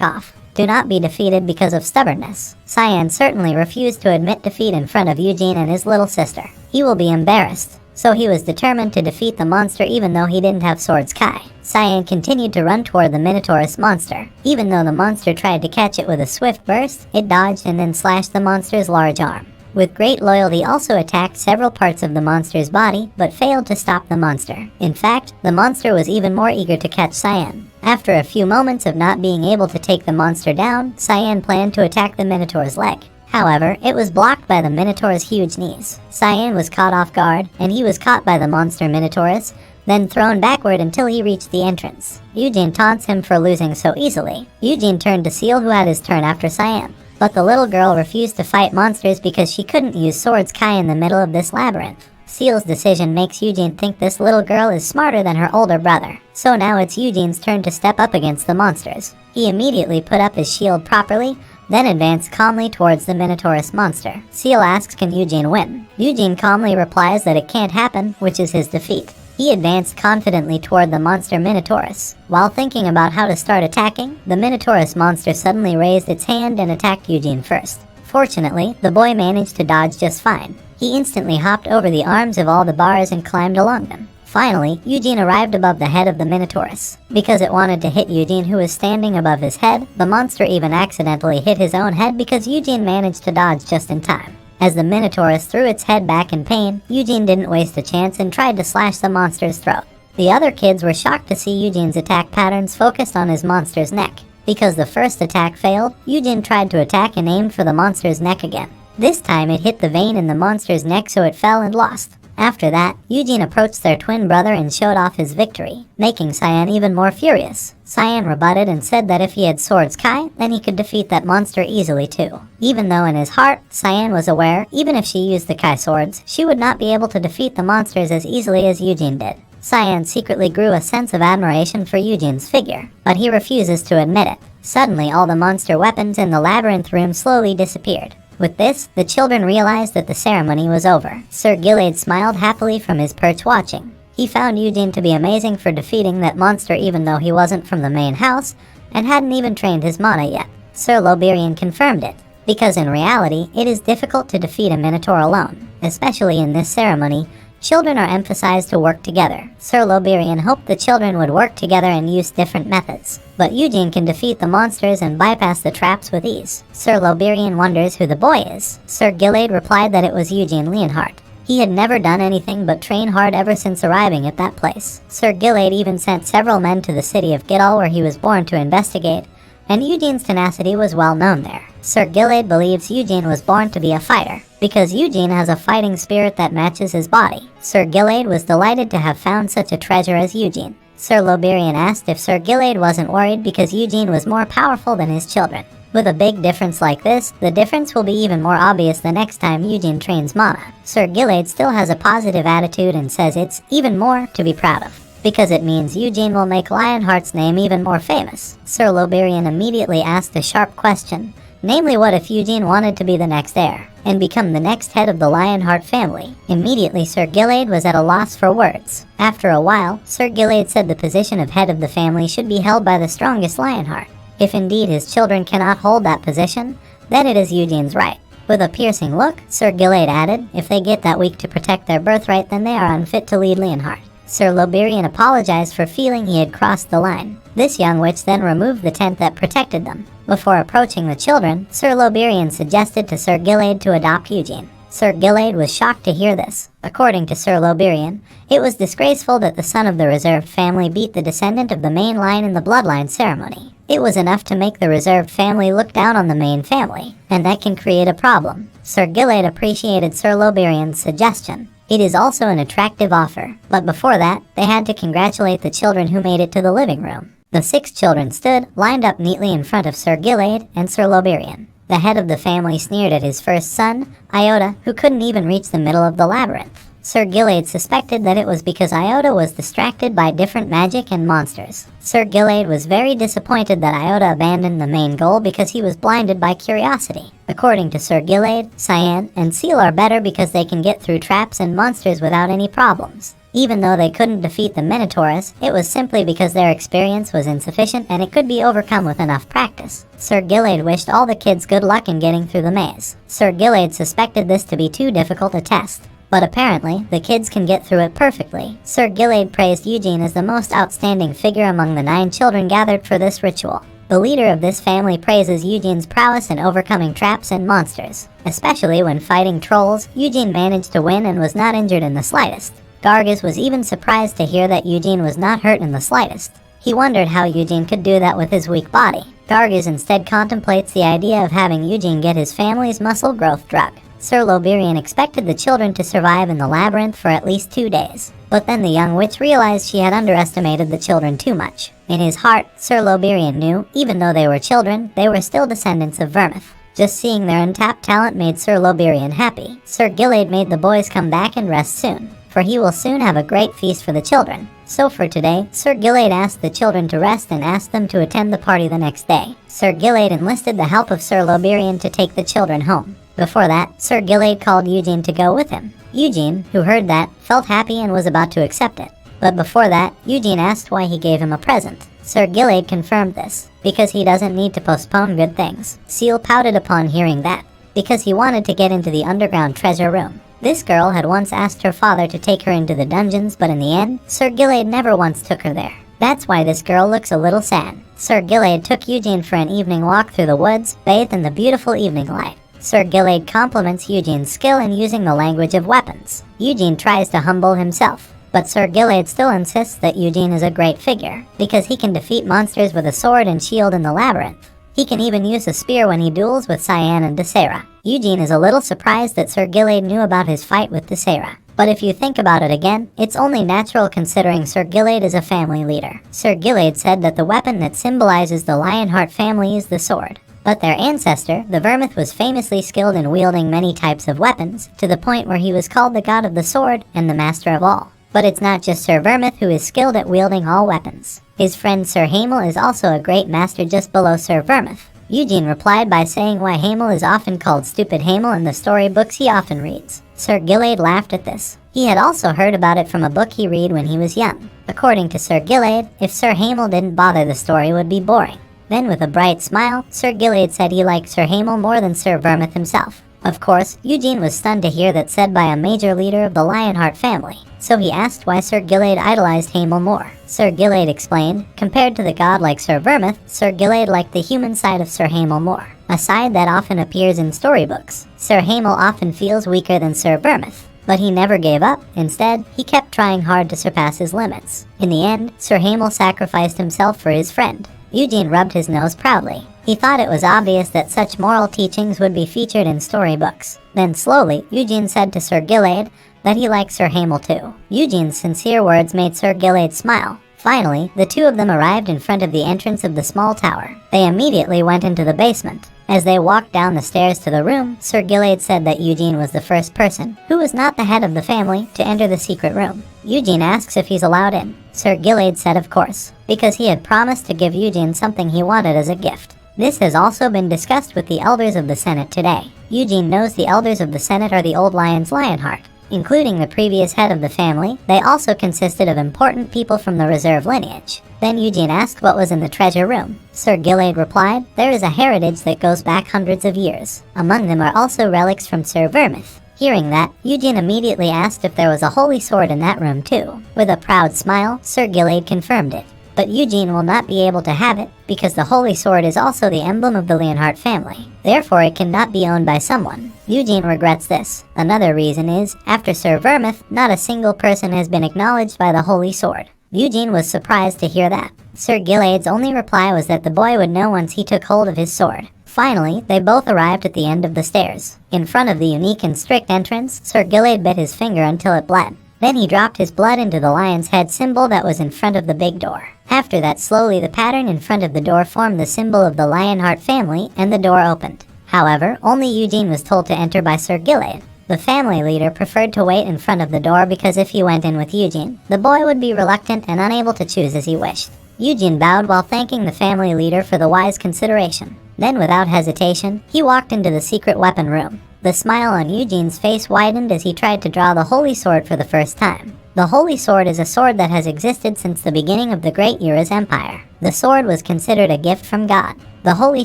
off. Do not be defeated because of stubbornness. Cyan certainly refused to admit defeat in front of Eugene and his little sister. He will be embarrassed. so he was determined to defeat the monster even though he didn't have Swords Kai. Cyan continued to run toward the Minotaurus monster. Even though the monster tried to catch it with a swift burst, it dodged and then slashed the monster's large arm. With great loyalty, also attacked several parts of the monster's body, but failed to stop the monster. In fact, the monster was even more eager to catch Cyan. After a few moments of not being able to take the monster down, Cyan planned to attack the Minotaur's leg. However, it was blocked by the Minotaur's huge knees. Cyan was caught off guard, and he was caught by the monster Minotaurus, then thrown backward until he reached the entrance. Eugene taunts him for losing so easily. Eugene turned to Seal, who had his turn after Cyan. But the little girl refused to fight monsters because she couldn't use Swords Kai in the middle of this labyrinth. Seal's decision makes Eugene think this little girl is smarter than her older brother. So now it's Eugene's turn to step up against the monsters. He immediately put up his shield properly, then advanced calmly towards the Minotaurus monster. Seal asks, can Eugene win? Eugene calmly replies that it can't happen, which is his defeat. He advanced confidently toward the monster Minotaurus. While thinking about how to start attacking, the Minotaurus monster suddenly raised its hand and attacked Eugene first. Fortunately, the boy managed to dodge just fine. He instantly hopped over the arms of all the bars and climbed along them. Finally, Eugene arrived above the head of the Minotaurus. Because it wanted to hit Eugene, who was standing above his head, the monster even accidentally hit his own head because Eugene managed to dodge just in time. As the Minotaurus threw its head back in pain, Eugene didn't waste a chance and tried to slash the monster's throat. The other kids were shocked to see Eugene's attack patterns focused on his monster's neck. Because the first attack failed, Eugene tried to attack and aimed for the monster's neck again. This time it hit the vein in the monster's neck, so it fell and lost. After that, Eugene approached their twin brother and showed off his victory, making Cyan even more furious. Cyan rebutted and said that if he had Swords Kai, then he could defeat that monster easily too. Even though in his heart, Cyan was aware, even if she used the Kai swords, she would not be able to defeat the monsters as easily as Eugene did. Cyan secretly grew a sense of admiration for Eugene's figure, but he refuses to admit it. Suddenly, all the monster weapons in the labyrinth room slowly disappeared. With this, the children realized that the ceremony was over. Sir Gilade smiled happily from his perch watching. He found Eugene to be amazing for defeating that monster even though he wasn't from the main house and hadn't even trained his mana yet. Sir Loberian confirmed it, because in reality, it is difficult to defeat a Minotaur alone. Especially in this ceremony, children are emphasized to work together. Sir Loberian hoped the children would work together and use different methods. But Eugene can defeat the monsters and bypass the traps with ease. Sir Loberian wonders who the boy is. Sir Gilade replied that it was Eugene Leonhardt. He had never done anything but train hard ever since arriving at that place. Sir Gilade even sent several men to the city of Gidal where he was born to investigate, and Eugene's tenacity was well known there. Sir Gilade believes Eugene was born to be a fighter, because Eugene has a fighting spirit that matches his body. Sir Gilade was delighted to have found such a treasure as Eugene. Sir Loberian asked if Sir Gilade wasn't worried because Eugene was more powerful than his children. With a big difference like this, the difference will be even more obvious the next time Eugene trains mana. Sir Gilade still has a positive attitude and says it's even more to be proud of, because it means Eugene will make Lionheart's name even more famous. Sir Loberian immediately asked a sharp question, namely what if Eugene wanted to be the next heir, and become the next head of the Lionheart family. Immediately Sir Gilade was at a loss for words. After a while, Sir Gilade said the position of head of the family should be held by the strongest Lionheart. If indeed his children cannot hold that position, then it is Eugene's right. With a piercing look, Sir Gilade added, if they get that weak to protect their birthright, then they are unfit to lead Leonhardt. Sir Loberian apologized for feeling he had crossed the line. This young witch then removed the tent that protected them. Before approaching the children, Sir Loberian suggested to Sir Gilade to adopt Eugene. Sir Gilade was shocked to hear this. According to Sir Loberian, it was disgraceful that the son of the reserved family beat the descendant of the main line in the bloodline ceremony. It was enough to make the reserved family look down on the main family, and that can create a problem. Sir Gilade appreciated Sir Loberian's suggestion. It is also an attractive offer, but before that, they had to congratulate the children who made it to the living room. The 6 children stood, lined up neatly in front of Sir Gilade and Sir Loberian. The head of the family sneered at his first son, Iota, who couldn't even reach the middle of the labyrinth. Sir Gilade suspected that it was because Iota was distracted by different magic and monsters. Sir Gilade was very disappointed that Iota abandoned the main goal because he was blinded by curiosity. According to Sir Gilade, Cyan and Seal are better because they can get through traps and monsters without any problems. Even though they couldn't defeat the Minotaurus, it was simply because their experience was insufficient and it could be overcome with enough practice. Sir Gilade wished all the kids good luck in getting through the maze. Sir Gilade suspected this to be too difficult a test. But apparently, the kids can get through it perfectly. Sir Gilade praised Eugene as the most outstanding figure among the 9 children gathered for this ritual. The leader of this family praises Eugene's prowess in overcoming traps and monsters. Especially when fighting trolls, Eugene managed to win and was not injured in the slightest. Gargus was even surprised to hear that Eugene was not hurt in the slightest. He wondered how Eugene could do that with his weak body. Gargus instead contemplates the idea of having Eugene get his family's muscle growth drug. Sir Loberian expected the children to survive in the labyrinth for at least 2 days. But then the young witch realized she had underestimated the children too much. In his heart, Sir Loberian knew, even though they were children, they were still descendants of Vermouth. Just seeing their untapped talent made Sir Loberian happy. Sir Gilade made the boys come back and rest soon, for he will soon have a great feast for the children. So for today, Sir Gilade asked the children to rest and asked them to attend the party the next day. Sir Gilade enlisted the help of Sir Loberian to take the children home. Before that, Sir Gilade called Eugene to go with him. Eugene, who heard that, felt happy and was about to accept it. But before that, Eugene asked why he gave him a present. Sir Gilade confirmed this, because he doesn't need to postpone good things. Seal pouted upon hearing that, because he wanted to get into the underground treasure room. This girl had once asked her father to take her into the dungeons, but in the end, Sir Gilade never once took her there. That's why this girl looks a little sad. Sir Gilade took Eugene for an evening walk through the woods, bathed in the beautiful evening light. Sir Gilade compliments Eugene's skill in using the language of weapons. Eugene tries to humble himself, but Sir Gilade still insists that Eugene is a great figure, because he can defeat monsters with a sword and shield in the labyrinth. He can even use a spear when he duels with Cyan and Desera. Eugene is a little surprised that Sir Gilade knew about his fight with Desera. But if you think about it again, it's only natural considering Sir Gilade is a family leader. Sir Gilade said that the weapon that symbolizes the Lionheart family is the sword. But their ancestor, the Vermouth, was famously skilled in wielding many types of weapons, to the point where he was called the god of the sword and the master of all. But it's not just Sir Vermouth who is skilled at wielding all weapons. His friend Sir Hamel is also a great master just below Sir Vermouth. Eugene replied by saying why Hamel is often called Stupid Hamel in the storybooks he often reads. Sir Gilade laughed at this. He had also heard about it from a book he read when he was young. According to Sir Gilade, if Sir Hamel didn't bother, the story would be boring. Then with a bright smile, Sir Gilade said he liked Sir Hamel more than Sir Vermouth himself. Of course, Eugene was stunned to hear that said by a major leader of the Lionheart family, so he asked why Sir Gilade idolized Hamel more. Sir Gilade explained, compared to the god like Sir Vermouth, Sir Gilade liked the human side of Sir Hamel more, a side that often appears in storybooks. Sir Hamel often feels weaker than Sir Vermouth, but he never gave up. Instead, he kept trying hard to surpass his limits. In the end, Sir Hamel sacrificed himself for his friend. Eugene rubbed his nose proudly. He thought it was obvious that such moral teachings would be featured in storybooks. Then slowly, Eugene said to Sir Gilade that he liked Sir Hamel too. Eugene's sincere words made Sir Gilade smile. Finally, the two of them arrived in front of the entrance of the small tower. They immediately went into the basement. As they walked down the stairs to the room, Sir Gilade said that Eugene was the first person, who was not the head of the family, to enter the secret room. Eugene asks if he's allowed in. Sir Gilade said of course, because he had promised to give Eugene something he wanted as a gift. This has also been discussed with the elders of the Senate today. Eugene knows the elders of the Senate are the old Lion's Lionheart. Including the previous head of the family, they also consisted of important people from the reserve lineage. Then Eugene asked what was in the treasure room. Sir Gilade replied, there is a heritage that goes back hundreds of years. Among them are also relics from Sir Vermouth. Hearing that, Eugene immediately asked if there was a holy sword in that room too. With a proud smile, Sir Gilade confirmed it. But Eugene will not be able to have it, because the holy sword is also the emblem of the Lionheart family. Therefore, it cannot be owned by someone. Eugene regrets this. Another reason is, after Sir Vermouth, not a single person has been acknowledged by the holy sword. Eugene was surprised to hear that. Sir Gilade's only reply was that the boy would know once he took hold of his sword. Finally, they both arrived at the end of the stairs. In front of the unique and strict entrance, Sir Gilade bit his finger until it bled. Then he dropped his blood into the lion's head symbol that was in front of the big door. After that, slowly the pattern in front of the door formed the symbol of the Lionheart family, and the door opened. However, only Eugene was told to enter by Sir Gilade. The family leader preferred to wait in front of the door because if he went in with Eugene, the boy would be reluctant and unable to choose as he wished. Eugene bowed while thanking the family leader for the wise consideration. Then, without hesitation, he walked into the secret weapon room. The smile on Eugene's face widened as he tried to draw the holy sword for the first time. The holy sword is a sword that has existed since the beginning of the Great Ura's Empire. The sword was considered a gift from God. The holy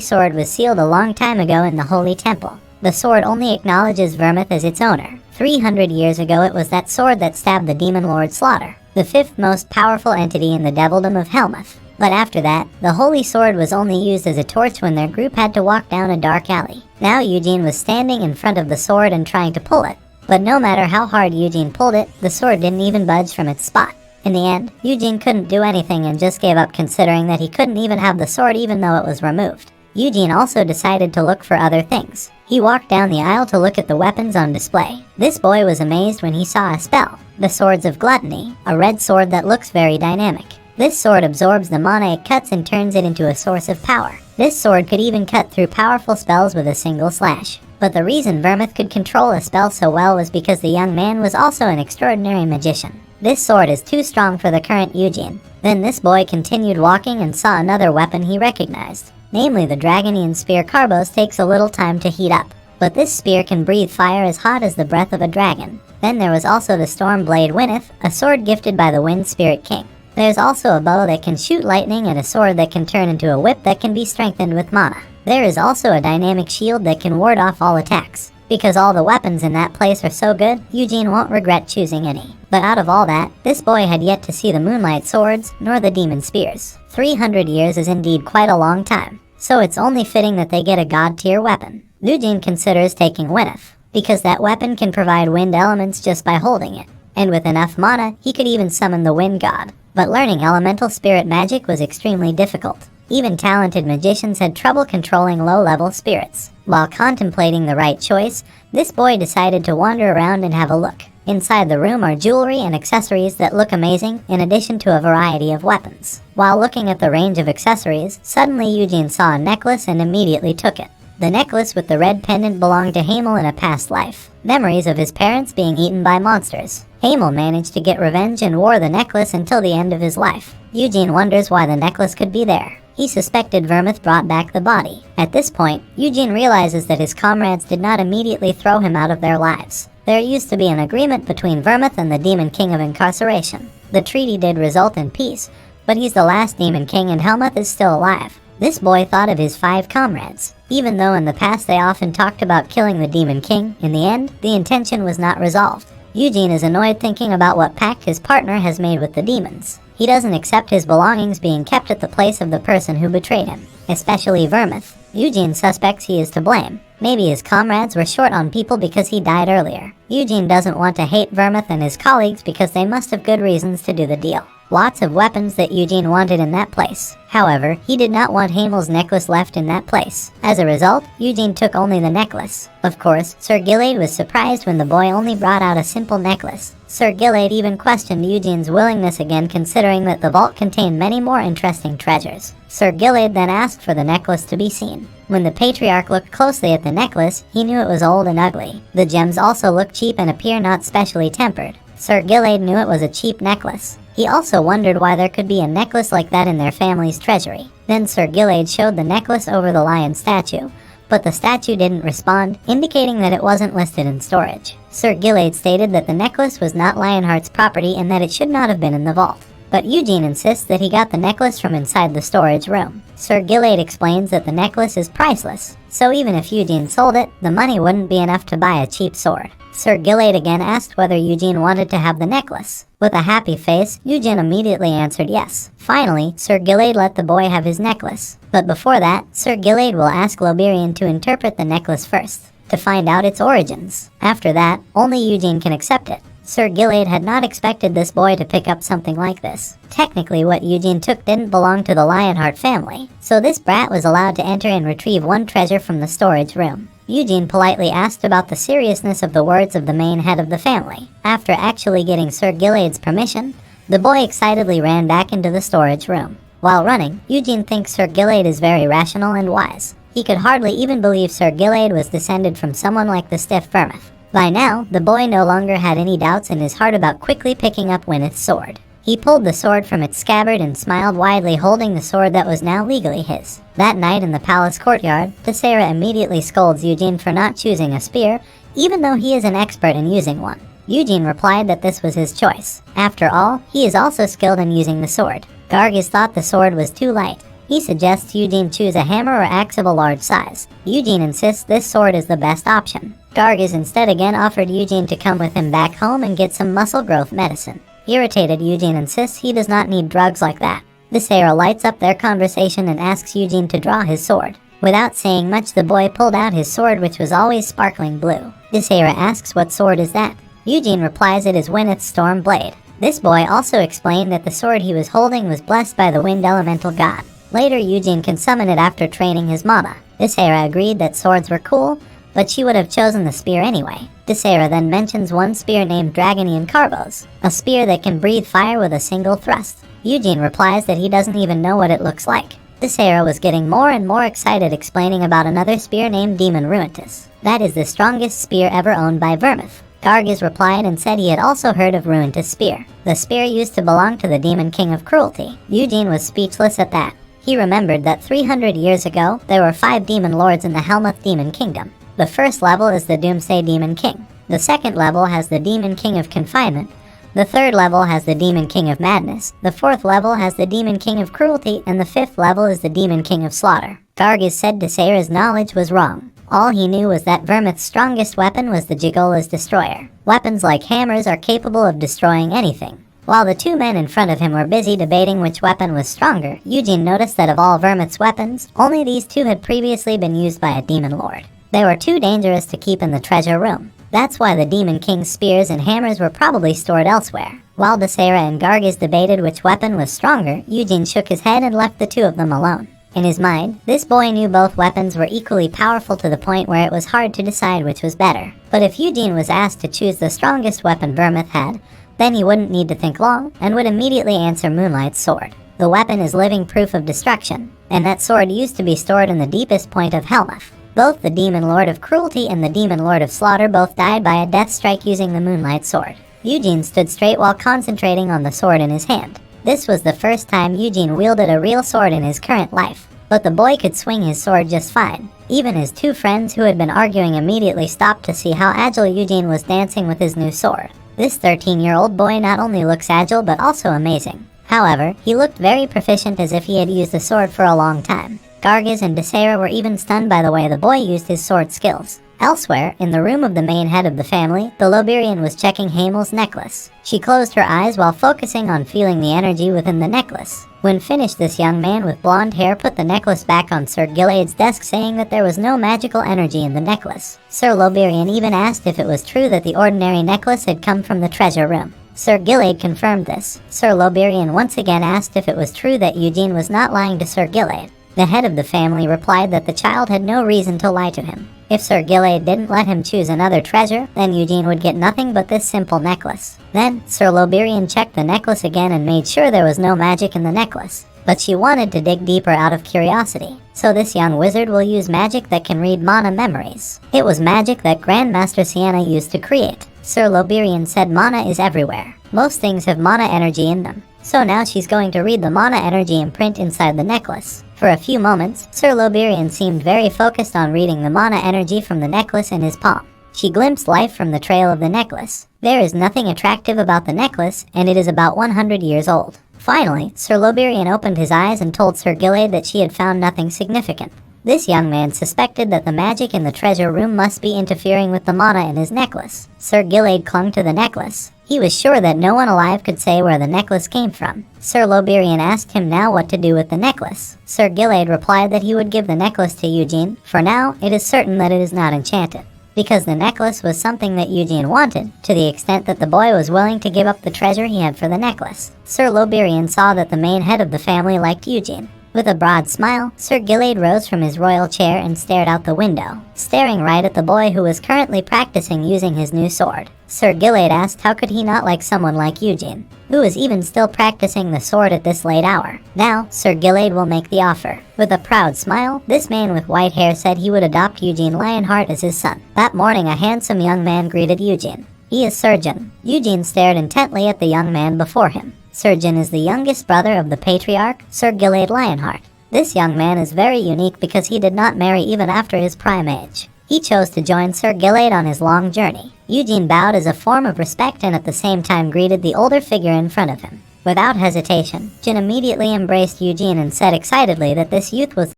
sword was sealed a long time ago in the Holy Temple. The sword only acknowledges Vermouth as its owner. 300 years ago it was that sword that stabbed the demon lord Slaughter, the fifth most powerful entity in the Devildom of Helmuth. But after that, the holy sword was only used as a torch when their group had to walk down a dark alley. Now Eugene was standing in front of the sword and trying to pull it. But no matter how hard Eugene pulled it, the sword didn't even budge from its spot. In the end, Eugene couldn't do anything and just gave up, considering that he couldn't even have the sword even though it was removed. Eugene also decided to look for other things. He walked down the aisle to look at the weapons on display. This boy was amazed when he saw a spell, the Swords of Gluttony, a red sword that looks very dynamic. This sword absorbs the mana it cuts and turns it into a source of power. This sword could even cut through powerful spells with a single slash. But the reason Vermouth could control a spell so well was because the young man was also an extraordinary magician. This sword is too strong for the current Eugene. Then this boy continued walking and saw another weapon he recognized. Namely, the Dragonian Spear Carbos takes a little time to heat up. But this spear can breathe fire as hot as the breath of a dragon. Then there was also the Storm Blade Winneth, a sword gifted by the Wind Spirit King. There's also a bow that can shoot lightning and a sword that can turn into a whip that can be strengthened with mana. There is also a dynamic shield that can ward off all attacks. Because all the weapons in that place are so good, Eugene won't regret choosing any. But out of all that, this boy had yet to see the Moonlight Swords, nor the Demon Spears. 300 years is indeed quite a long time, so it's only fitting that they get a god-tier weapon. Eugene considers taking Winneth, because that weapon can provide wind elements just by holding it. And with enough mana, he could even summon the Wind God. But learning elemental spirit magic was extremely difficult. Even talented magicians had trouble controlling low-level spirits. While contemplating the right choice, this boy decided to wander around and have a look. Inside the room are jewelry and accessories that look amazing, in addition to a variety of weapons. While looking at the range of accessories, suddenly Eugene saw a necklace and immediately took it. The necklace with the red pendant belonged to Hamel in a past life. Memories of his parents being eaten by monsters. Hamel managed to get revenge and wore the necklace until the end of his life. Eugene wonders why the necklace could be there. He suspected Vermouth brought back the body. At this point, Eugene realizes that his comrades did not immediately throw him out of their lives. There used to be an agreement between Vermouth and the Demon King of Incarceration. The treaty did result in peace, but he's the last Demon King and Helmuth is still alive. This boy thought of his 5 comrades. Even though in the past they often talked about killing the Demon King, in the end, the intention was not resolved. Eugene is annoyed thinking about what pact his partner has made with the demons. He doesn't accept his belongings being kept at the place of the person who betrayed him, especially Vermouth. Eugene suspects he is to blame. Maybe his comrades were short on people because he died earlier. Eugene doesn't want to hate Vermouth and his colleagues because they must have good reasons to do the deal. Lots of weapons that Eugene wanted in that place. However, he did not want Hamel's necklace left in that place. As a result, Eugene took only the necklace. Of course, Sir Gilade was surprised when the boy only brought out a simple necklace. Sir Gilade even questioned Eugene's willingness again, considering that the vault contained many more interesting treasures. Sir Gilade then asked for the necklace to be seen. When the Patriarch looked closely at the necklace, he knew it was old and ugly. The gems also look cheap and appear not specially tempered. Sir Gilade knew it was a cheap necklace. He also wondered why there could be a necklace like that in their family's treasury. Then Sir Gilade showed the necklace over the lion statue, but the statue didn't respond, indicating that it wasn't listed in storage. Sir Gilade stated that the necklace was not Lionheart's property and that it should not have been in the vault. But Eugene insists that he got the necklace from inside the storage room. Sir Gilade explains that the necklace is priceless, so even if Eugene sold it, the money wouldn't be enough to buy a cheap sword. Sir Gilade again asked whether Eugene wanted to have the necklace. With a happy face, Eugene immediately answered yes. Finally, Sir Gilade let the boy have his necklace. But before that, Sir Gilade will ask Loberian to interpret the necklace first, to find out its origins. After that, only Eugene can accept it. Sir Gilade had not expected this boy to pick up something like this. Technically, what Eugene took didn't belong to the Lionheart family, so this brat was allowed to enter and retrieve one treasure from the storage room. Eugene politely asked about the seriousness of the words of the main head of the family. After actually getting Sir Gilade's permission, the boy excitedly ran back into the storage room. While running, Eugene thinks Sir Gilade is very rational and wise. He could hardly even believe Sir Gilade was descended from someone like the stiff Vermouth. By now, the boy no longer had any doubts in his heart about quickly picking up Winneth's sword. He pulled the sword from its scabbard and smiled widely, holding the sword that was now legally his. That night in the palace courtyard, Tessera immediately scolds Eugene for not choosing a spear, even though he is an expert in using one. Eugene replied that this was his choice. After all, he is also skilled in using the sword. Gargis thought the sword was too light. He suggests Eugene choose a hammer or axe of a large size. Eugene insists this sword is the best option. Gargis instead again offered Eugene to come with him back home and get some muscle growth medicine. Irritated, Eugene insists he does not need drugs like that. Desera lights up their conversation and asks Eugene to draw his sword. Without saying much, the boy pulled out his sword, which was always sparkling blue. Desera asks what sword is that. Eugene replies it is Wynneth's storm blade. This boy also explained that the sword he was holding was blessed by the wind elemental god. Later, Eugene can summon it after training his mana. Desera agreed that swords were cool, but she would have chosen the spear anyway. Desera then mentions one spear named Dragonian Carbos, a spear that can breathe fire with a single thrust. Eugene replies that he doesn't even know what it looks like. Desera was getting more and more excited, explaining about another spear named Demon Ruintus. That is the strongest spear ever owned by Vermouth. Gargis replied and said he had also heard of Ruintus' spear. The spear used to belong to the Demon King of Cruelty. Eugene was speechless at that. He remembered that 300 years ago, there were 5 demon lords in the Helmuth Demon Kingdom. The first level is the Doomsday Demon King. The second level has the Demon King of Confinement. The third level has the Demon King of Madness. The fourth level has the Demon King of Cruelty, and the fifth level is the Demon King of Slaughter. Gargis said Desera's knowledge was wrong. All he knew was that Vermouth's strongest weapon was the Jigola's Destroyer. Weapons like hammers are capable of destroying anything. While the two men in front of him were busy debating which weapon was stronger, Eugene noticed that of all Vermouth's weapons, only these two had previously been used by a demon lord. They were too dangerous to keep in the treasure room. That's why the Demon King's spears and hammers were probably stored elsewhere. While Desera and Gargis debated which weapon was stronger, Eugene shook his head and left the two of them alone. In his mind, this boy knew both weapons were equally powerful to the point where it was hard to decide which was better. But if Eugene was asked to choose the strongest weapon Vermouth had, then he wouldn't need to think long and would immediately answer Moonlight's sword. The weapon is living proof of destruction, and that sword used to be stored in the deepest point of Helmuth. Both the Demon Lord of Cruelty and the Demon Lord of Slaughter both died by a death strike using the Moonlight sword. Eugene stood straight while concentrating on the sword in his hand. This was the first time Eugene wielded a real sword in his current life, but the boy could swing his sword just fine. Even his two friends who had been arguing immediately stopped to see how agile Eugene was dancing with his new sword. This 13-year-old boy not only looks agile but also amazing. However, he looked very proficient, as if he had used the sword for a long time. Gargis and Desera were even stunned by the way the boy used his sword skills. Elsewhere, in the room of the main head of the family, the Loberian was checking Hamel's necklace. She closed her eyes while focusing on feeling the energy within the necklace. When finished, this young man with blonde hair put the necklace back on Sir Gilead's desk, saying that there was no magical energy in the necklace. Sir Loberian even asked if it was true that the ordinary necklace had come from the treasure room. Sir Gilead confirmed this. Sir Loberian once again asked if it was true that Eugene was not lying to Sir Gilead. The head of the family replied that the child had no reason to lie to him. If Sir Gilead didn't let him choose another treasure, then Eugene would get nothing but this simple necklace. Then, Sir Loberian checked the necklace again and made sure there was no magic in the necklace. But she wanted to dig deeper out of curiosity. So this young wizard will use magic that can read mana memories. It was magic that Grandmaster Sienna used to create. Sir Loberian said mana is everywhere. Most things have mana energy in them. So now she's going to read the mana energy imprint inside the necklace. For a few moments, Sir Loberian seemed very focused on reading the mana energy from the necklace in his palm. She glimpsed life from the trail of the necklace. There is nothing attractive about the necklace, and it is about 100 years old. Finally, Sir Loberian opened his eyes and told Sir Gilead that she had found nothing significant. This young man suspected that the magic in the treasure room must be interfering with the mana in his necklace. Sir Gilead clung to the necklace. He was sure that no one alive could say where the necklace came from. Sir Loberian asked him now what to do with the necklace. Sir Gilead replied that he would give the necklace to Eugene. For now, it is certain that it is not enchanted, because the necklace was something that Eugene wanted, to the extent that the boy was willing to give up the treasure he had for the necklace. Sir Loberian saw that the main head of the family liked Eugene. With a broad smile, Sir Gilead rose from his royal chair and stared out the window, staring right at the boy who was currently practicing using his new sword. Sir Gilead asked how could he not like someone like Eugene, who was even still practicing the sword at this late hour. Now, Sir Gilead will make the offer. With a proud smile, this man with white hair said he would adopt Eugene Lionheart as his son. That morning, a handsome young man greeted Eugene. He is Surgeon. Eugene stared intently at the young man before him. Surgeon is the youngest brother of the patriarch, Sir Gilead Lionheart. This young man is very unique because he did not marry even after his prime age. He chose to join Sir Gilead on his long journey. Eugene bowed as a form of respect and at the same time greeted the older figure in front of him. Without hesitation, Jin immediately embraced Eugene and said excitedly that this youth was